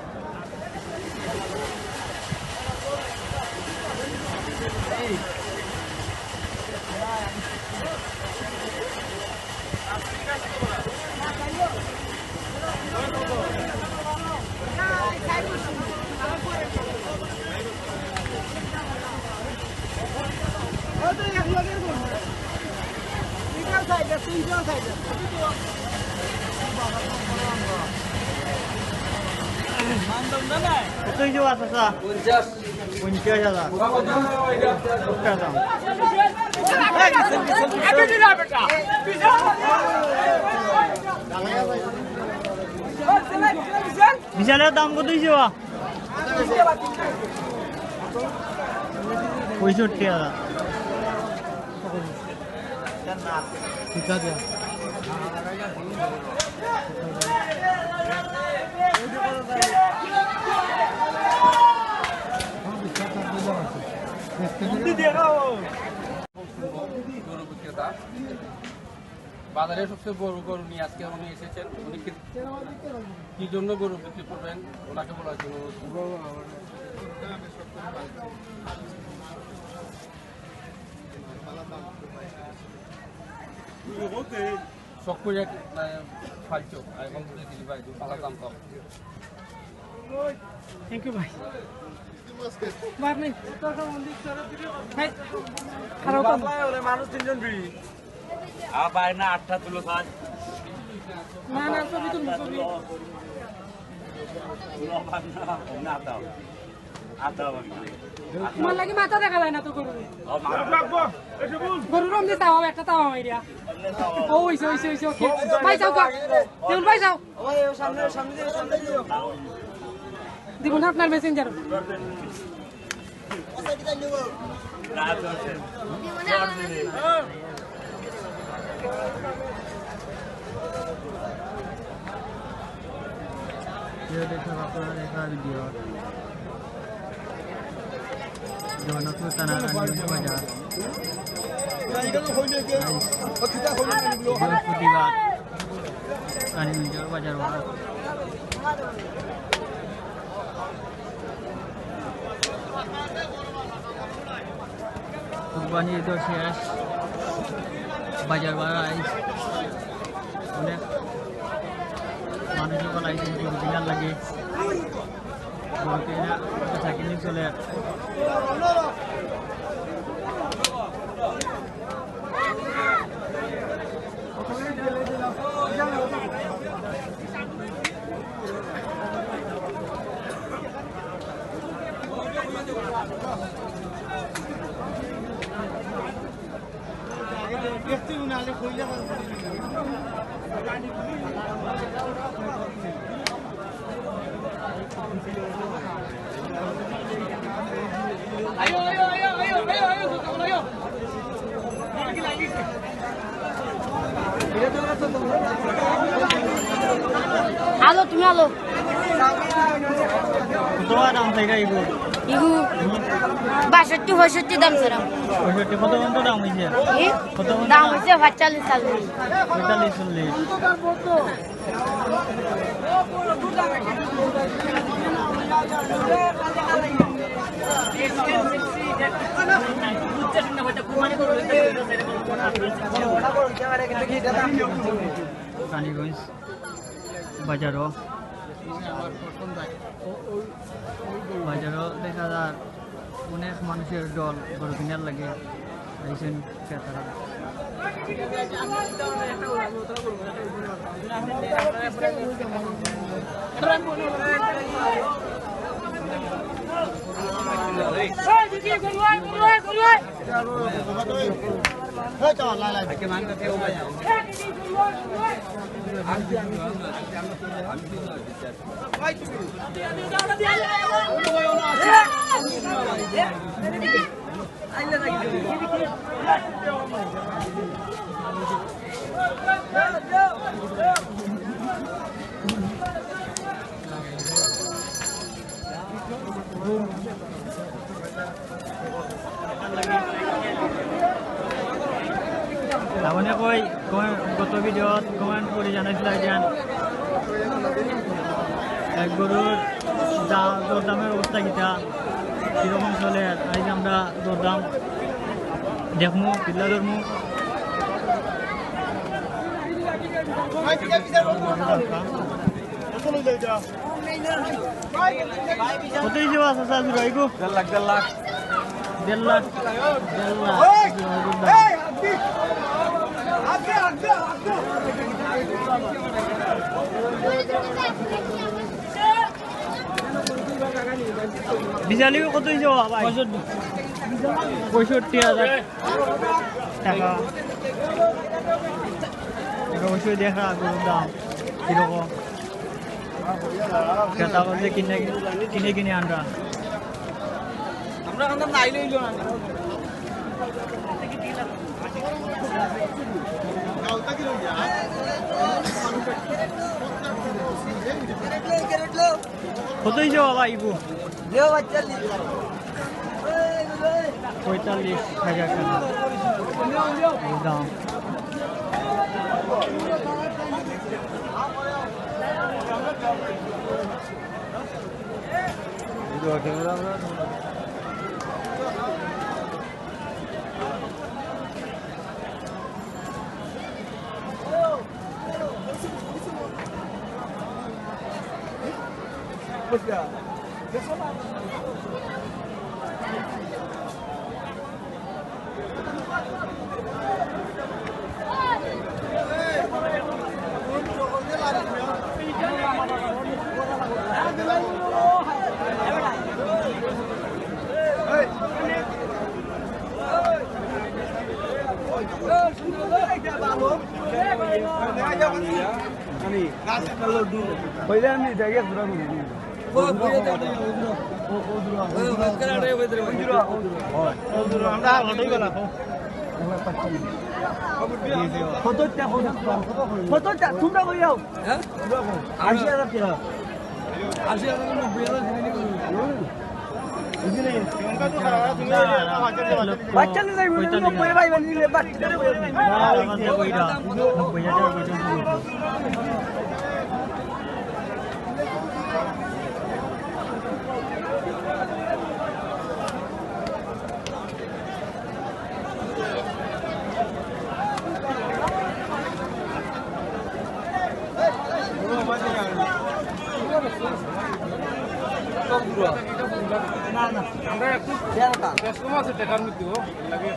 কত হয়েছে চাচা 50,000 দাম বিশালের দাম কত হয়েছে 65,000 ঠিক আছে বাজারে সবচেয়ে বড় গরু নিয়ে আজকে উনি এসেছেন উনি কি জন্য গরু বিক্রি করবেন ওনাকে বলার জন্য শখ করে ফালছো এখন দিদি ভাই ভালো দাম কম থ্যাংক ইউ ভাই বার নেই খারাপ মানুষ 3জন বিড়ি আবার না 8টা তুলো খান না না ছবি তুলবো ছবি না দাও তোমার লাগে মাথা দেখা যায় না তো গরু গরুর রমদে তাও একটা তাও মাইরিয়া ও হইছে হইছে হইছে ওকে ভাই যাও কা দেউল ভাই যাও দিব না আপনার মেসেঞ্জার देखो आपका देखा वीडियो जवानपुर तनारा बाजार बृहस्पतिवार कालीगंज बाजार कुर्बानी तो शेष बाजार अनेक মানুষের বলা হয়েছে গরু কেনার লাগে গরু কেনা বেচা কিনে চলে আলো তুমি আলো কত দাম থেকে ইগু 62-65 দাম স্যার 65 কত পর্যন্ত দাম হয়েছে কত দাম হচ্ছে 45-40 45-40 রানীগঞ্জ বাজারও দেখা যায় অনেক মানুষের দল গরু কিনার লাগে আইসেন ক্রেতারা তাৰমানে কয় গত ভিডিঅ'ত কমেণ্ট কৰি জানাইছিলে যে এক গরুর দরদামের অবস্থা কিটা কীরকম চলে আজ আমরা দরদাম দেখমু কিল্লা ধরমু কত হিসেবে আছে চাষি ভাইগু 1.5 লাখ 1.5 লাখ বিশালি কত হয়েছে ভাই 65,000 টাকা অবশ্যই দেখা গরুর দাম কিরকম ক্রেতা বলছে কিনে আনরা কত হয়েছে বাবা ইবু 45,000 টাকা দাম তোমরা কই যাও 80,000 টাকা 80,000 বাচ্চা নিয়ে যাইব 90 ভাই নিলে বাচ্চা টাকার মধ্যে লাগে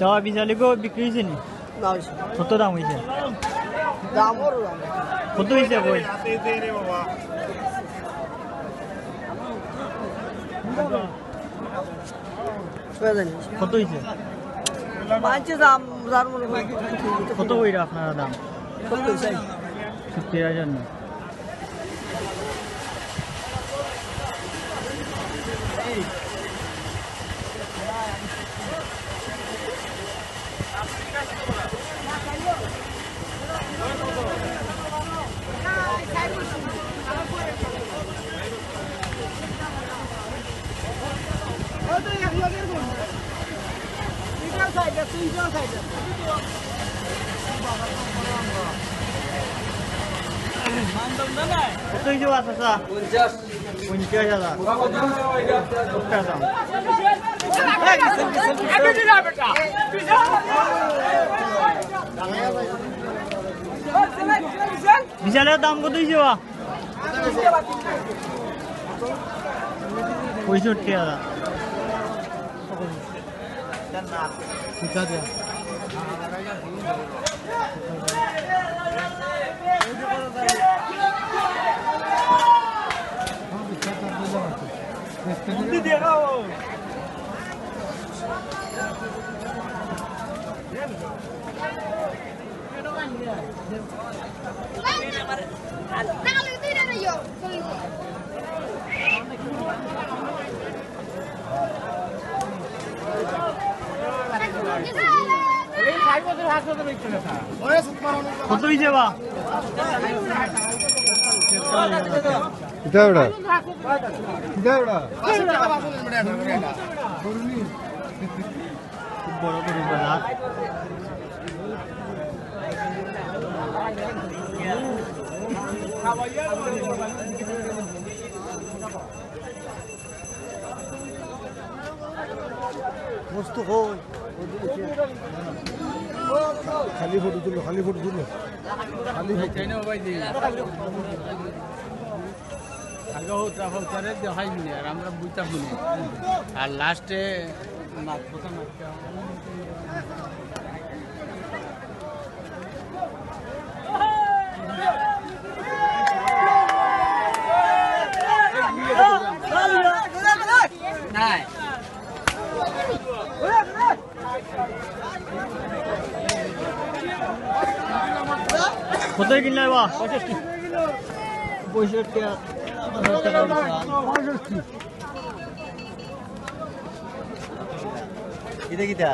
তাও বিশালিগো বিক্রি হয়েছে নি কত দাম হয়েছে কত হয়েছে বই কত হয়েছে কত বইরা আপনারা দাম 70,000 না কত হয়েছে চাচা? 50,000। একটা দাম। বিশালের দাম কত হয়েছে বা? 65,000। কত হয়েছে বা? খুব বড় গরু বাজার। বস্তু কই খালি ফটো তুলো খালি ফটো তুলো খালি আমরা বুঝতাম আর লাস্টে নাই কত কিনলে বা? 65। 65। এটা কিটা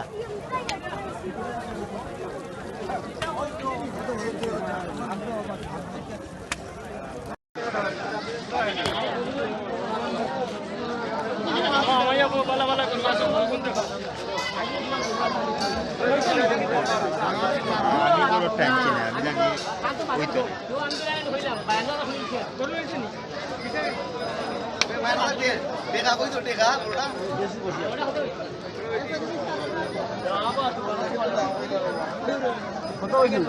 টেকা কইছো টেকা ওটা কত হইল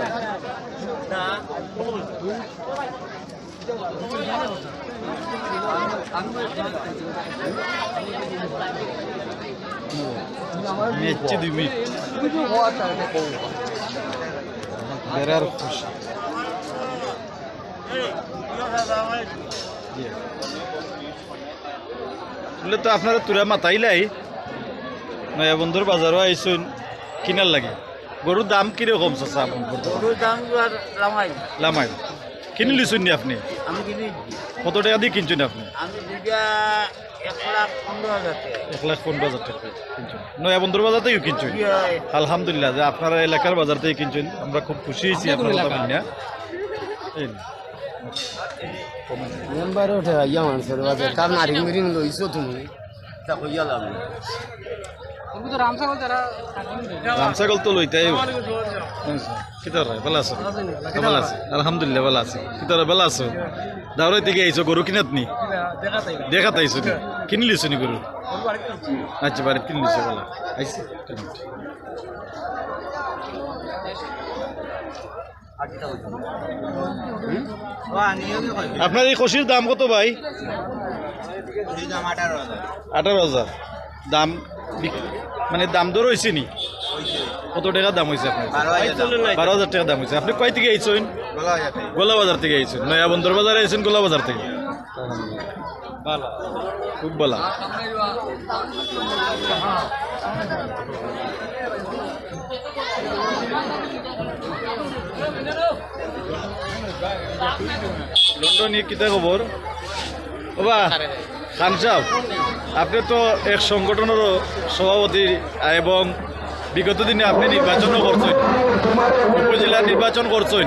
বেড়ার খুশি তো আপনারা তুরা মাতাইলাই নয়া বন্ধুর বাজারও আইসুন কিনার লাগে গরুর দাম কিরকম চাচা গরুর দাম লামাই লামাই কিনে লিছুন নি আপনি? আমি কিনি কত টাকা দিয়ে কিনছেন আপনি? আমি দুইটা 1,15,000 1,15,000 টাকা কিনছেন নয়া বন্ধুর বাজার থেকেও কিনছেন? আলহামদুলিল্লাহ যে আপনারা এলাকার বাজার থেকে কিনছেন, আমরা খুব খুশি হয়েছি আপনার কথা শুনিয়া। এই মেম্বার ওঠে ইয়া মানুষের বাজার কার নারিং মিরিং লইছো তুমি তা কইয়া লাভ নেই রামসাগল তো লইতাই কিতার ভালো আছো? ভালো আছে আলহামদুলিল্লাহ ভালো আছে। কিতার ভালো আছো? দাওরাই থেকে আইছো গরু কিনাত নি দেখাতে আইছো নি কিনে লিছো নি গরু? আচ্ছা বাড়ি কিনে লিছো ভালো আইছি। আপনার এই খসির দাম কত ভাই? 18,000 দাম মানে দাম দর হয়েছে নি? কত টাকা দাম হয়েছে আপনার? 12,000 টাকা দাম হয়েছে। আপনি কয় থেকে আইছেন? গোলা বাজার থেকে আইছেন। নয়া বন্দর বাজারে আইছেন গোলা বাজার থেকে? খুব ভালো। লন্ডনে কিতা খবর বাবা? খান সাহেব, আপনি তো এক সংগঠনের সভাপতি এবং বিগত দিনে আপনি নির্বাচনও করছেন, উপজেলা নির্বাচন করছেন।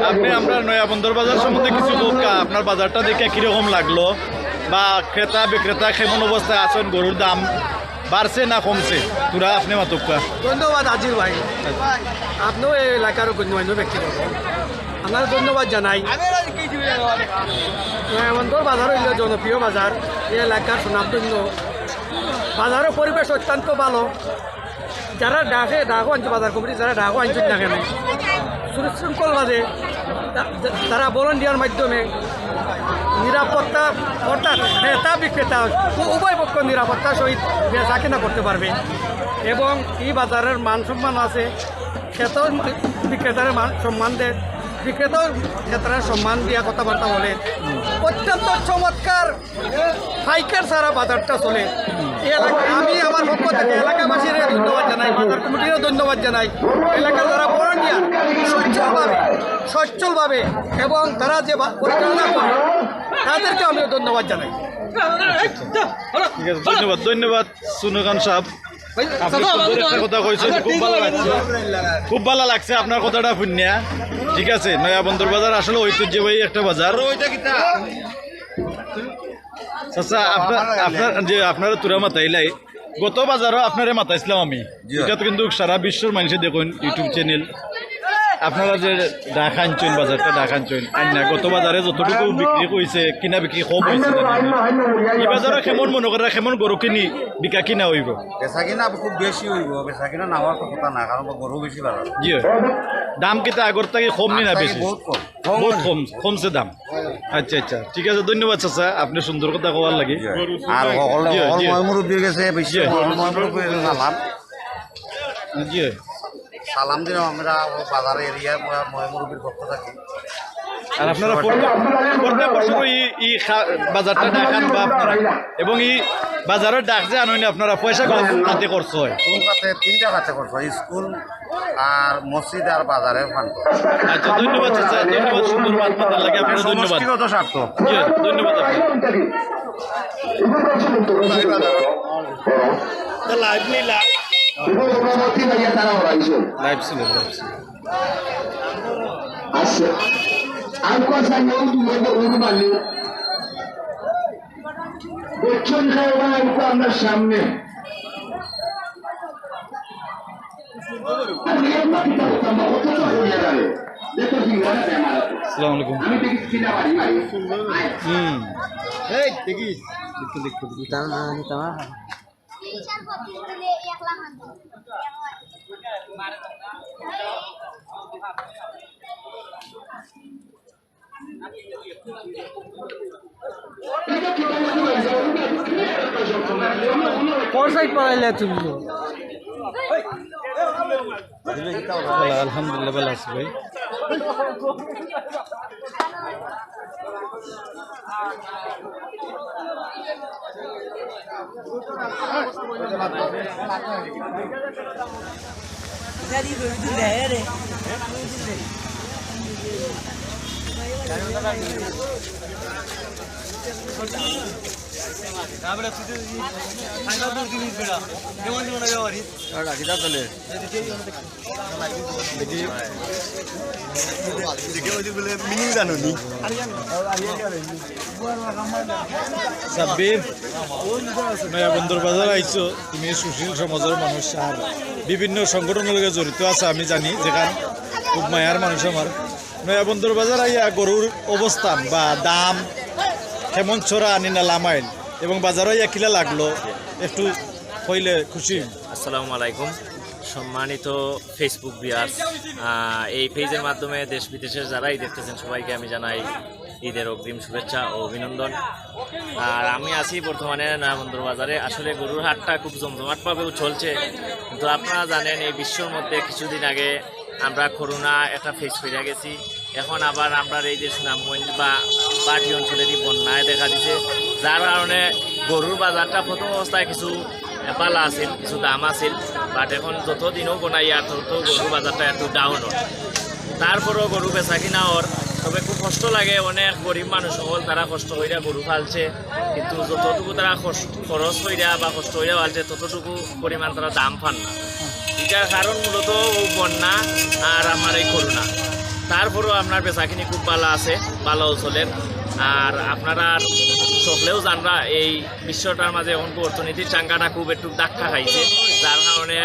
আপনি আমরা নয়া বন্দর বাজার সম্বন্ধে কিছু লোক আপনার বাজারটা দেখে কীরকম লাগলো, বা ক্রেতা বিক্রেতা কেমন অবস্থায় আছেন, গরুর দাম বাড়ছে না কমছে তোরা আপনি মাতকা? ধন্যবাদ আজির ভাই, আপনিও এই এলাকার গণ্যমান্য ব্যক্তিগত আপনার ধন্যবাদ জানাই। নয়ামন্দর বাজার হইল জনপ্রিয় বাজার, এই এলাকার সুনামধন্য বাজারের পরিবেশ অত্যন্ত ভালো। যারা ডাকও আনছে বাজার কমিটি, যারা ডাকও আনছেন না কেন সুশৃঙ্খলভাবে তারা ভলান্টিয়ার মাধ্যমে নিরাপত্তা অর্থাৎ ক্রেতা বিক্রেতা উভয় পক্ষ নিরাপত্তার সহিত বেচা কেনা করতে পারবে এবং এই বাজারের মান সম্মান আছে। ক্রেতাও বিক্রেতার মান সম্মান দেয়, বিক্রেতাও ক্রেতার সম্মান দিয়া কথাবার্তা বলে। অত্যন্ত চমৎকার ফাইকার ছাড়া বাজারটা চলে। এই এলাকা আমি আমার পক্ষ থেকে এলাকাবাসীর ধন্যবাদ জানাই, বাজার কমিটিরও ধন্যবাদ জানাই। এলাকার যারা ভলান্টিয়ার সচ্ছলভাবে এবং তারা যে পরিচালনা করে তাদেরকে আমি ধন্যবাদ জানাই। ঠিক আছে, ধন্যবাদ ধন্যবাদ সুনু খান সাহেব। আপনি সুন্দর একটা কথা কইছেন, খুব ভালো লাগছে, খুব ভালো লাগছে আপনার কথাটা শুনিয়া। ঠিক আছে, নয়া বন্দর বাজার আসলে ঐতিহ্যবাহী একটা বাজার। আচ্ছা, আপনার যে আপনারা তুরা মাতাইলাই, গত বাজারও আপনারে মাতাইছিলাম আমি। এটা তো কিন্তু সারা বিশ্বর মানুষে দেখুন ইউটিউব চ্যানেল আপনারা যে ঢাকা আনছেন, বাজারটা ঢাকা আনছেন আইনা গত বাজারে যতটুকু বিক্রি করেছে কিনা বিক্রি কম হয়েছে। এই বাজারে কেমন মনে করা কেমন গরু কিনি বিকা কিনা হইব? বেচা কিনা খুব বেশি হইব, বেচা কিনা নামার কথা না, কারণ গরু বেশি বাড়া। জি, দাম কিন্তু আগর থেকে কম নি না বেশি? বহুত কম, বহুত কম, কমছে দাম। আচ্ছা আচ্ছা, ঠিক আছে, ধন্যবাদ চাচা, আপনি সুন্দর কথা কওয়ার লাগে। আর মুরব্বী গেছে বেশি মুরব্বী সালাম জি সালাম দিলাম আমরা বাজার এরিয়ার মুরব্বীর পক্ষ থাকি। আর আপনারা প্রত্যেক বছর এই বাজারটা দেখান বা আপনারা এবং এই বাজারের ডাক যে আনেন আপনারা পয়সা হাতে খরচ হয়? কাছে 3টা কাছে খরচ হয়, স্কুল আর মসজিদ আর বাজারে ফান্ড। আচ্ছা, ধন্যবাদ চাচা, ধন্যবাদ, সুন্দর বার্তা লাগে আপনার, ধন্যবাদ। সমষ্টিগত স্বার্থ। জি, ধন্যবাদ লাইভ নিলা লাইভ ছিল আপনার সামনে আসসালামু আলাইকুম। পরসাইড পড়াইলে তুমি আলহামদুলিল্লাহ ভালো আছি ভাই। সাব্বির, নয়া বন্দর বাজার আইছো, তুমি সুশীল সমাজের মানুষ আর বিভিন্ন সংগঠনের লগে জড়িত আছে আমি জানি, যেখান খুব মায়ার মানুষ আমার। নয়া বন্দর বাজার আইয়া গরুর অবস্থান বা দাম কেমন ছড়া আনি না লামাইল এবং বাজারও ইয়া কিলা লাগলো একটু কইলে খুশি। আসসালামু আলাইকুম সম্মানিত ফেসবুক ভিউয়ার্স, এই পেজের মাধ্যমে দেশ বিদেশের যারাই দেখতেছেন সবাইকে আমি জানাই ঈদের অগ্রিম শুভেচ্ছা ও অভিনন্দন। আর আমি আছি বর্তমানে নয়াবন্দর বাজারে। আসলে গরুর হাটটা খুব জমজমাটভাবেও চলছে, কিন্তু আপনারা জানেন এই বিশ্বর মধ্যে কিছুদিন আগে আমরা করোনা একটা ফেস করে গেছি। এখন আবার আমরা এই যে সুনামগঞ্জ বা পাটি অঞ্চলেরই বন্যায় দেখা দিছে, যার কারণে গরুর বাজারটা প্রথম অবস্থায় কিছু পালা আছিল, কিছু দাম আছিল, বাট এখন যত দিনও গোনাই আর তত গরুর বাজারটা একটু ডাউন হয়। তারপরেও গরু বেচা কিনা ওর, তবে খুব কষ্ট লাগে। অনেক গরিব মানুষ হল তারা কষ্ট হইয়া গরু পালছে, কিন্তু যতটুকু তারা খরচ হইয়া বা কষ্ট হইয়া পালছে ততটুকু পরিমাণ তারা দাম পান না। এটার কারণ মূলত বন্যা আর আমার এই করোনা। তারপরেও আপনার বেচাখিনি খুব ভালো আছে, ভালো চলেন। আর আপনারা সকলেও জানরা এই বিশ্বটার মাঝে এখন অর্থনীতির চাঙ্গাটা খুব একটু ধাক্কা খাইছে, যার কারণে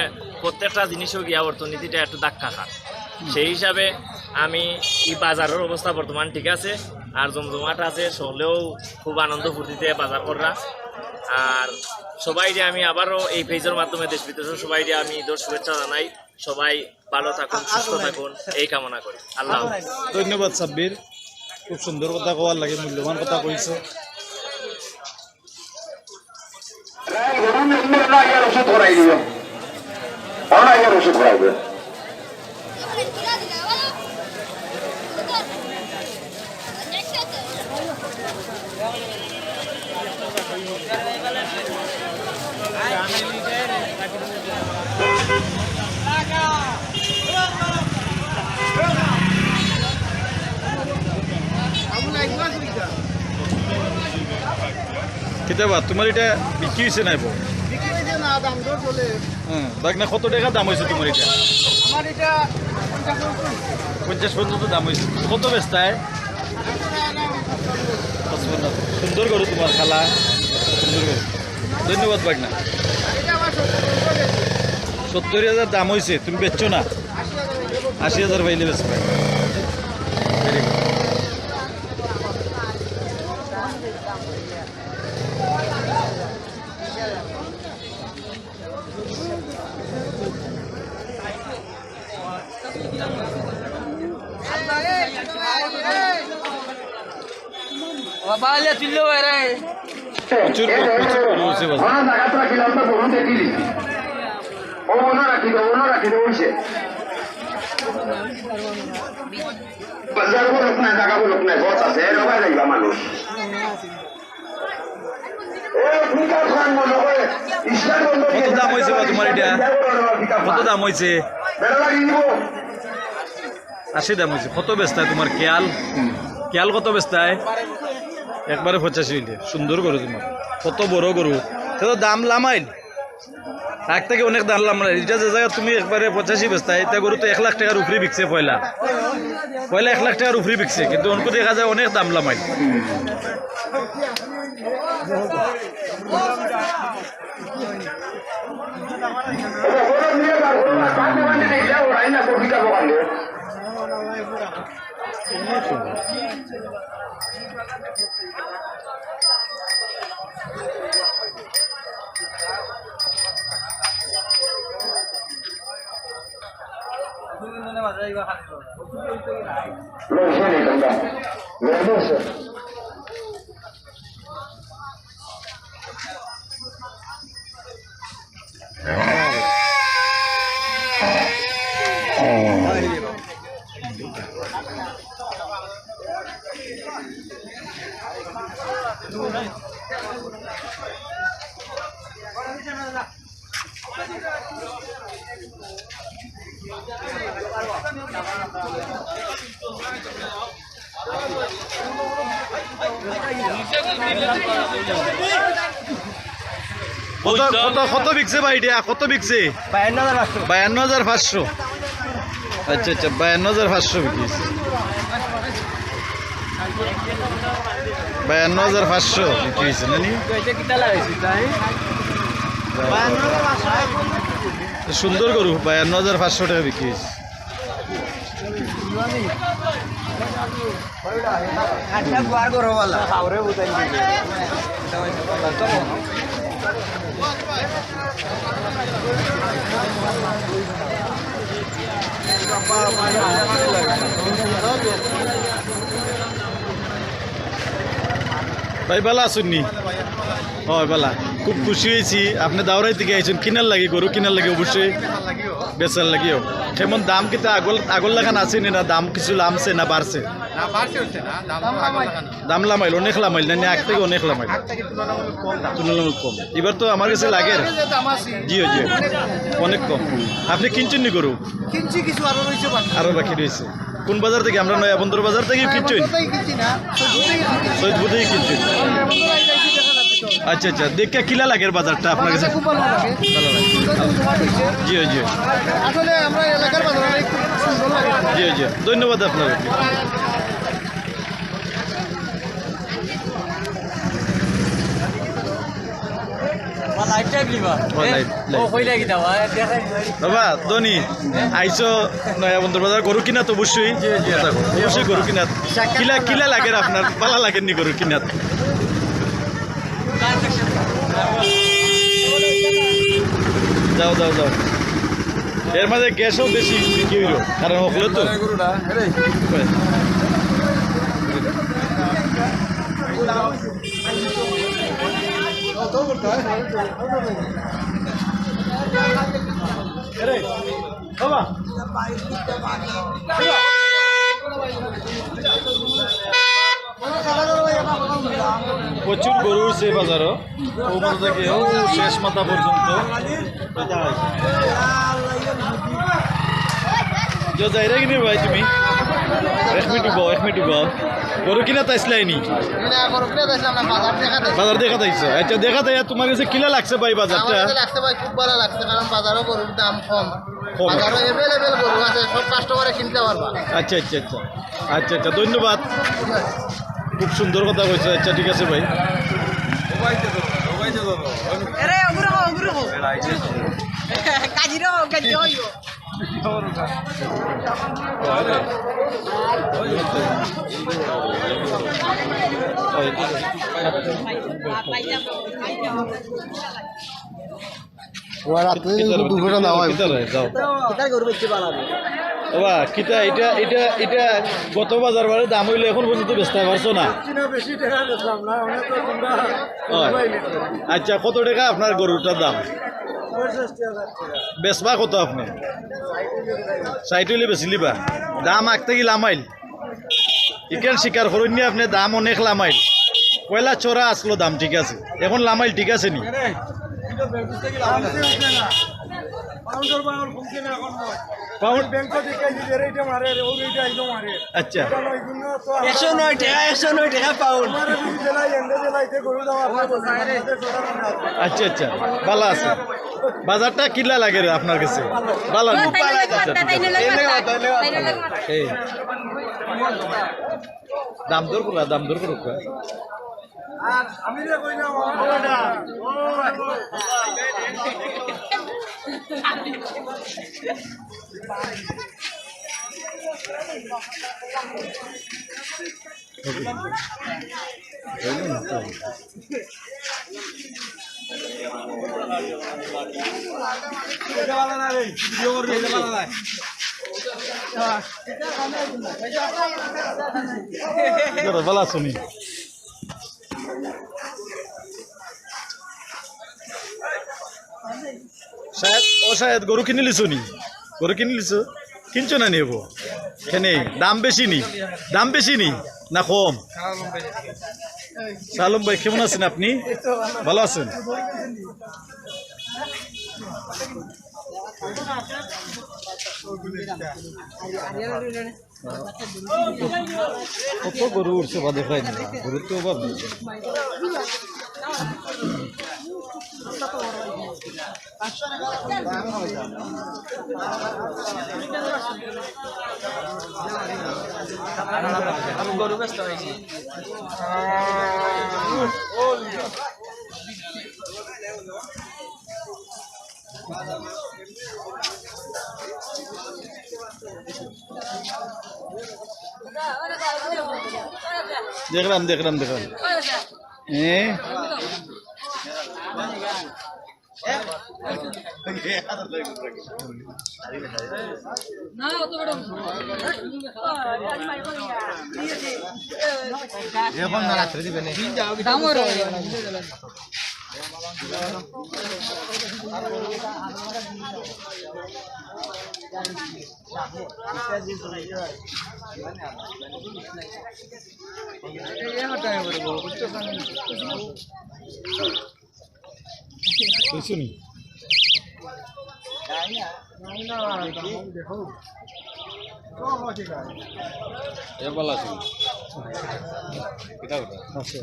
প্রত্যেকটা জিনিসও গিয়া অর্থনীতিটা একটু ধাক্কা খায়। সেই হিসাবে আমি এই বাজারের অবস্থা বর্তমান ঠিক আছে, আর জমজমাট আছে, সকলেও খুব আনন্দ ফুর্তিতে বাজার করা। আর সবাইকে আমি আবারও এই পেজের মাধ্যমে দেশ বিদেশের সবাইকে আমি ঈদের শুভেচ্ছা জানাই। সবাই ভালো থাকুন, সুস্থ থাকুন, এই কামনা করি। আল্লাহ হাফেজ। ধন্যবাদ সাব্বির, খুব সুন্দর কথা কওয়ার লাগে, মূল্যবান কথা কইছে। ওষুধ করাই দিও, ওষুধ করাইবে। কিতাবা তোমার এটা বিক্রি হয়েছে নাই? দেখ না কত টাকা দাম হয়েছে তোমার এটা? 50 পর্যন্ত দাম হয়েছে। কত বেচতায়? সুন্দর করো তোমার খালা, সুন্দর করো। ধন্যবাদ বাগনা। 70,000 দাম হয়েছে, তুমি বেচছো না? 80,000 পাইলে বেচবে। Very good. প্রচুর হয়েছে মানুষ। কত দাম হয়েছে তোমার এটা? কত দাম হয়েছে? 80 দাম হয়েছে। কত বেচতায় তোমার কেয়াল? কেয়াল কত বেচতায়? একবারে 85 হইলে। সুন্দর গরু তোমার, কত বড় গরু। তো দাম লামাইল, এক থেকে অনেক দাম লামাইল। এটা যে জায়গায় তুমি একবারে 85 বেচতায়, এটা গরু তো 1 লাখ টাকার উপরে বিকছে। পয়লা 1 লাখ টাকার উপরে বিকছে, কিন্তু অনেক দেখা যায় অনেক দাম লামাইল। কত বিকছে ভাই এটা? কত বিকছে? 52,500। আচ্ছা আচ্ছা, 52,500 বিক্রিছে। 52,500 বিক্রি হয়েছে নানি? সুন্দর গরু, 52,500 টাকা বিক্রি হয়েছে। ভাই বালা আসুননি? হয় বালা, খুব খুশি হয়েছি। আপনি দাওরাই থেকে আইছেন কিনার লাগে, গরু কিনার লাগে অবশ্যই, বেচার লাগিও। কেমন দাম কিন্তু আগল লাগান আছে না? দাম কিছু লামছে না বাড়ছে? দাম লামাইল, অনেক লামাইল না? এক থেকে অনেক লামাইল, তুলনামূলক কম। এবার তো আমার কাছে লাগে জিও জিও অনেক কম। আপনি কিনছেন নি গরু? কিনছি, কিছু আরো বাকি রয়েছে। কোন বাজার থেকে? আমরা নয়া বন্দর বাজার থেকে কিনছেন? সৈয়দপুর থেকে কিনছেন? আচ্ছা আচ্ছা, দেখে কিলা লাগে বাজারটা আপনার কাছে? ভালো লাগে। জি জি, আসলে আমরা এলাকার বাজার জি জি, ধন্যবাদ আপনাকে। বাবা ধনী আইসো নয়া বন্দর বাজার গরু কিনা তো অবশ্যই অবশ্যই গরু কিনা কিলা কিলা লাগে আপনার পালা লাগেননি গরু কিনাত যাও যাও যাও এর মাঝে গ্যাসও বেশি বিক্রি হইল কারণ হকলো তো প্রচুর গরু উঠছে বাজারও উপর থেকে শেষ মাথা পর্যন্ত যাইরা কিনে ভাই তুমি এক মিনিট উবাও গরু কিনা তাইছিলাইনি বাজার দেখা তাইছো আচ্ছা দেখা তাই তোমার কাছে কিলা লাগছে ভাই বাজারটা লাগছে ভাই খুব ভালো লাগছে কারণ বাজারও গরুর দাম কম বাজারও এভেলেবেল গরু আছে সব কাস্টমারে কিনতে পারবা আচ্ছা আচ্ছা আচ্ছা আচ্ছা আচ্ছা ধন্যবাদ খুব সুন্দর কথা কইছো আচ্ছা ঠিক আছে ভাই কিতা এটা এটা এটা গত বাজার বারে দাম হইলে এখন পর্যন্ত বেচতে পারছো না আচ্ছা কত টাকা আপনার গরুটার দাম বেচবা কত আপনি 60 হইলে বেশি লিবা দাম আঁকতে কি লামাইল ইকেন স্বীকার করুন আপনি দাম অনেক লামাইল পয়লা চোরা আসলো দাম ঠিক আছে এখন লামাইল ঠিক আছে নি আচ্ছা 109 টাকা পাউন্ড আচ্ছা আচ্ছা ভালো আছে বাজারটা কিলা লাগে রে আপনার কাছে ভালো দাম দর করুক ভালো শুনি শায়দ গরু কিনে লিছো নি গরু কিনে লিছো কিনছো না নেবো কেনে দাম বেশি নি না কম সালম ভাই কেমন আছেন আপনি ভালো আছেন কত গরু উঠছে বা দেখাই না গরুর তো অভাব নেই গরু ব্যস্ত হয়েছি দেখলাম এখন না রাত্রে দিবেন শুনি ভালো আছি আছে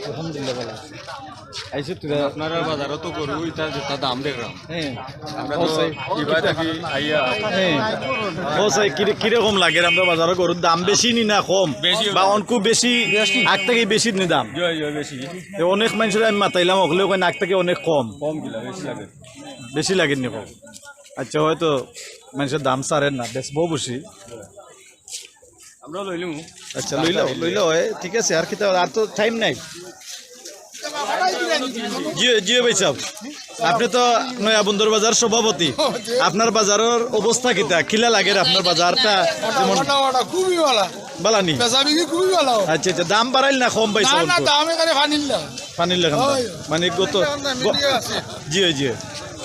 আলহামদুলিল্লাহ ভালো আছে আইসো তুই আপনারা বাজারও তো গরু এটা যেটা দাম দেখলাম হ্যাঁ আমরা তো ইবাই থাকি আইয়া ও সাই কিরকম লাগে আমরা বাজারে গরুর দাম বেশি নি না কম বা অনকু বেশি আগ থেকে বেশি নি দাম বেশি অনেক মানুষের আমি মাতাইলাম ওগুলো কয় আগ থেকে অনেক কম কম গিলা বেশি লাগে বেশি লাগে নি কম আচ্ছা হয়তো মানুষের দাম সারেন না বেশ বহু বেশি আমরা লইলুম আচ্ছা লইলো ঠিক আছে আর কি আর তো টাইম নাই জিও ভাই সাহেব আপনি তো নয়া বন্দর বাজার সভাপতি আপনার বাজারের অবস্থা কিতা কিলা লাগে আপনার বাজারটা যেমন খুবই ভালো বালানি খুবই ভালো আচ্ছা আচ্ছা দাম বাড়াইল না কম পাইছে দাম এখানে পানির লাগান মানে গত জি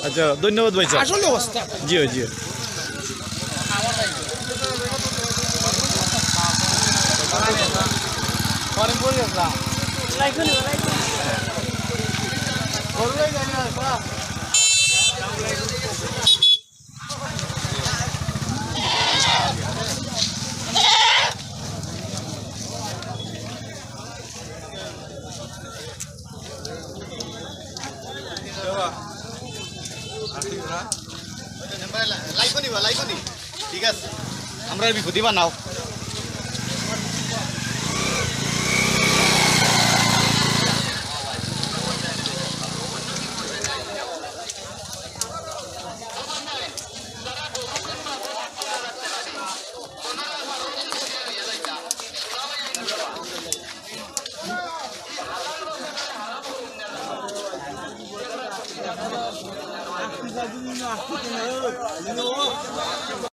আচ্ছা ধন্যবাদ ভাই সাহেব আসলে অবস্থা জি ঠিক আছে আমরা বিপত্তি বানাও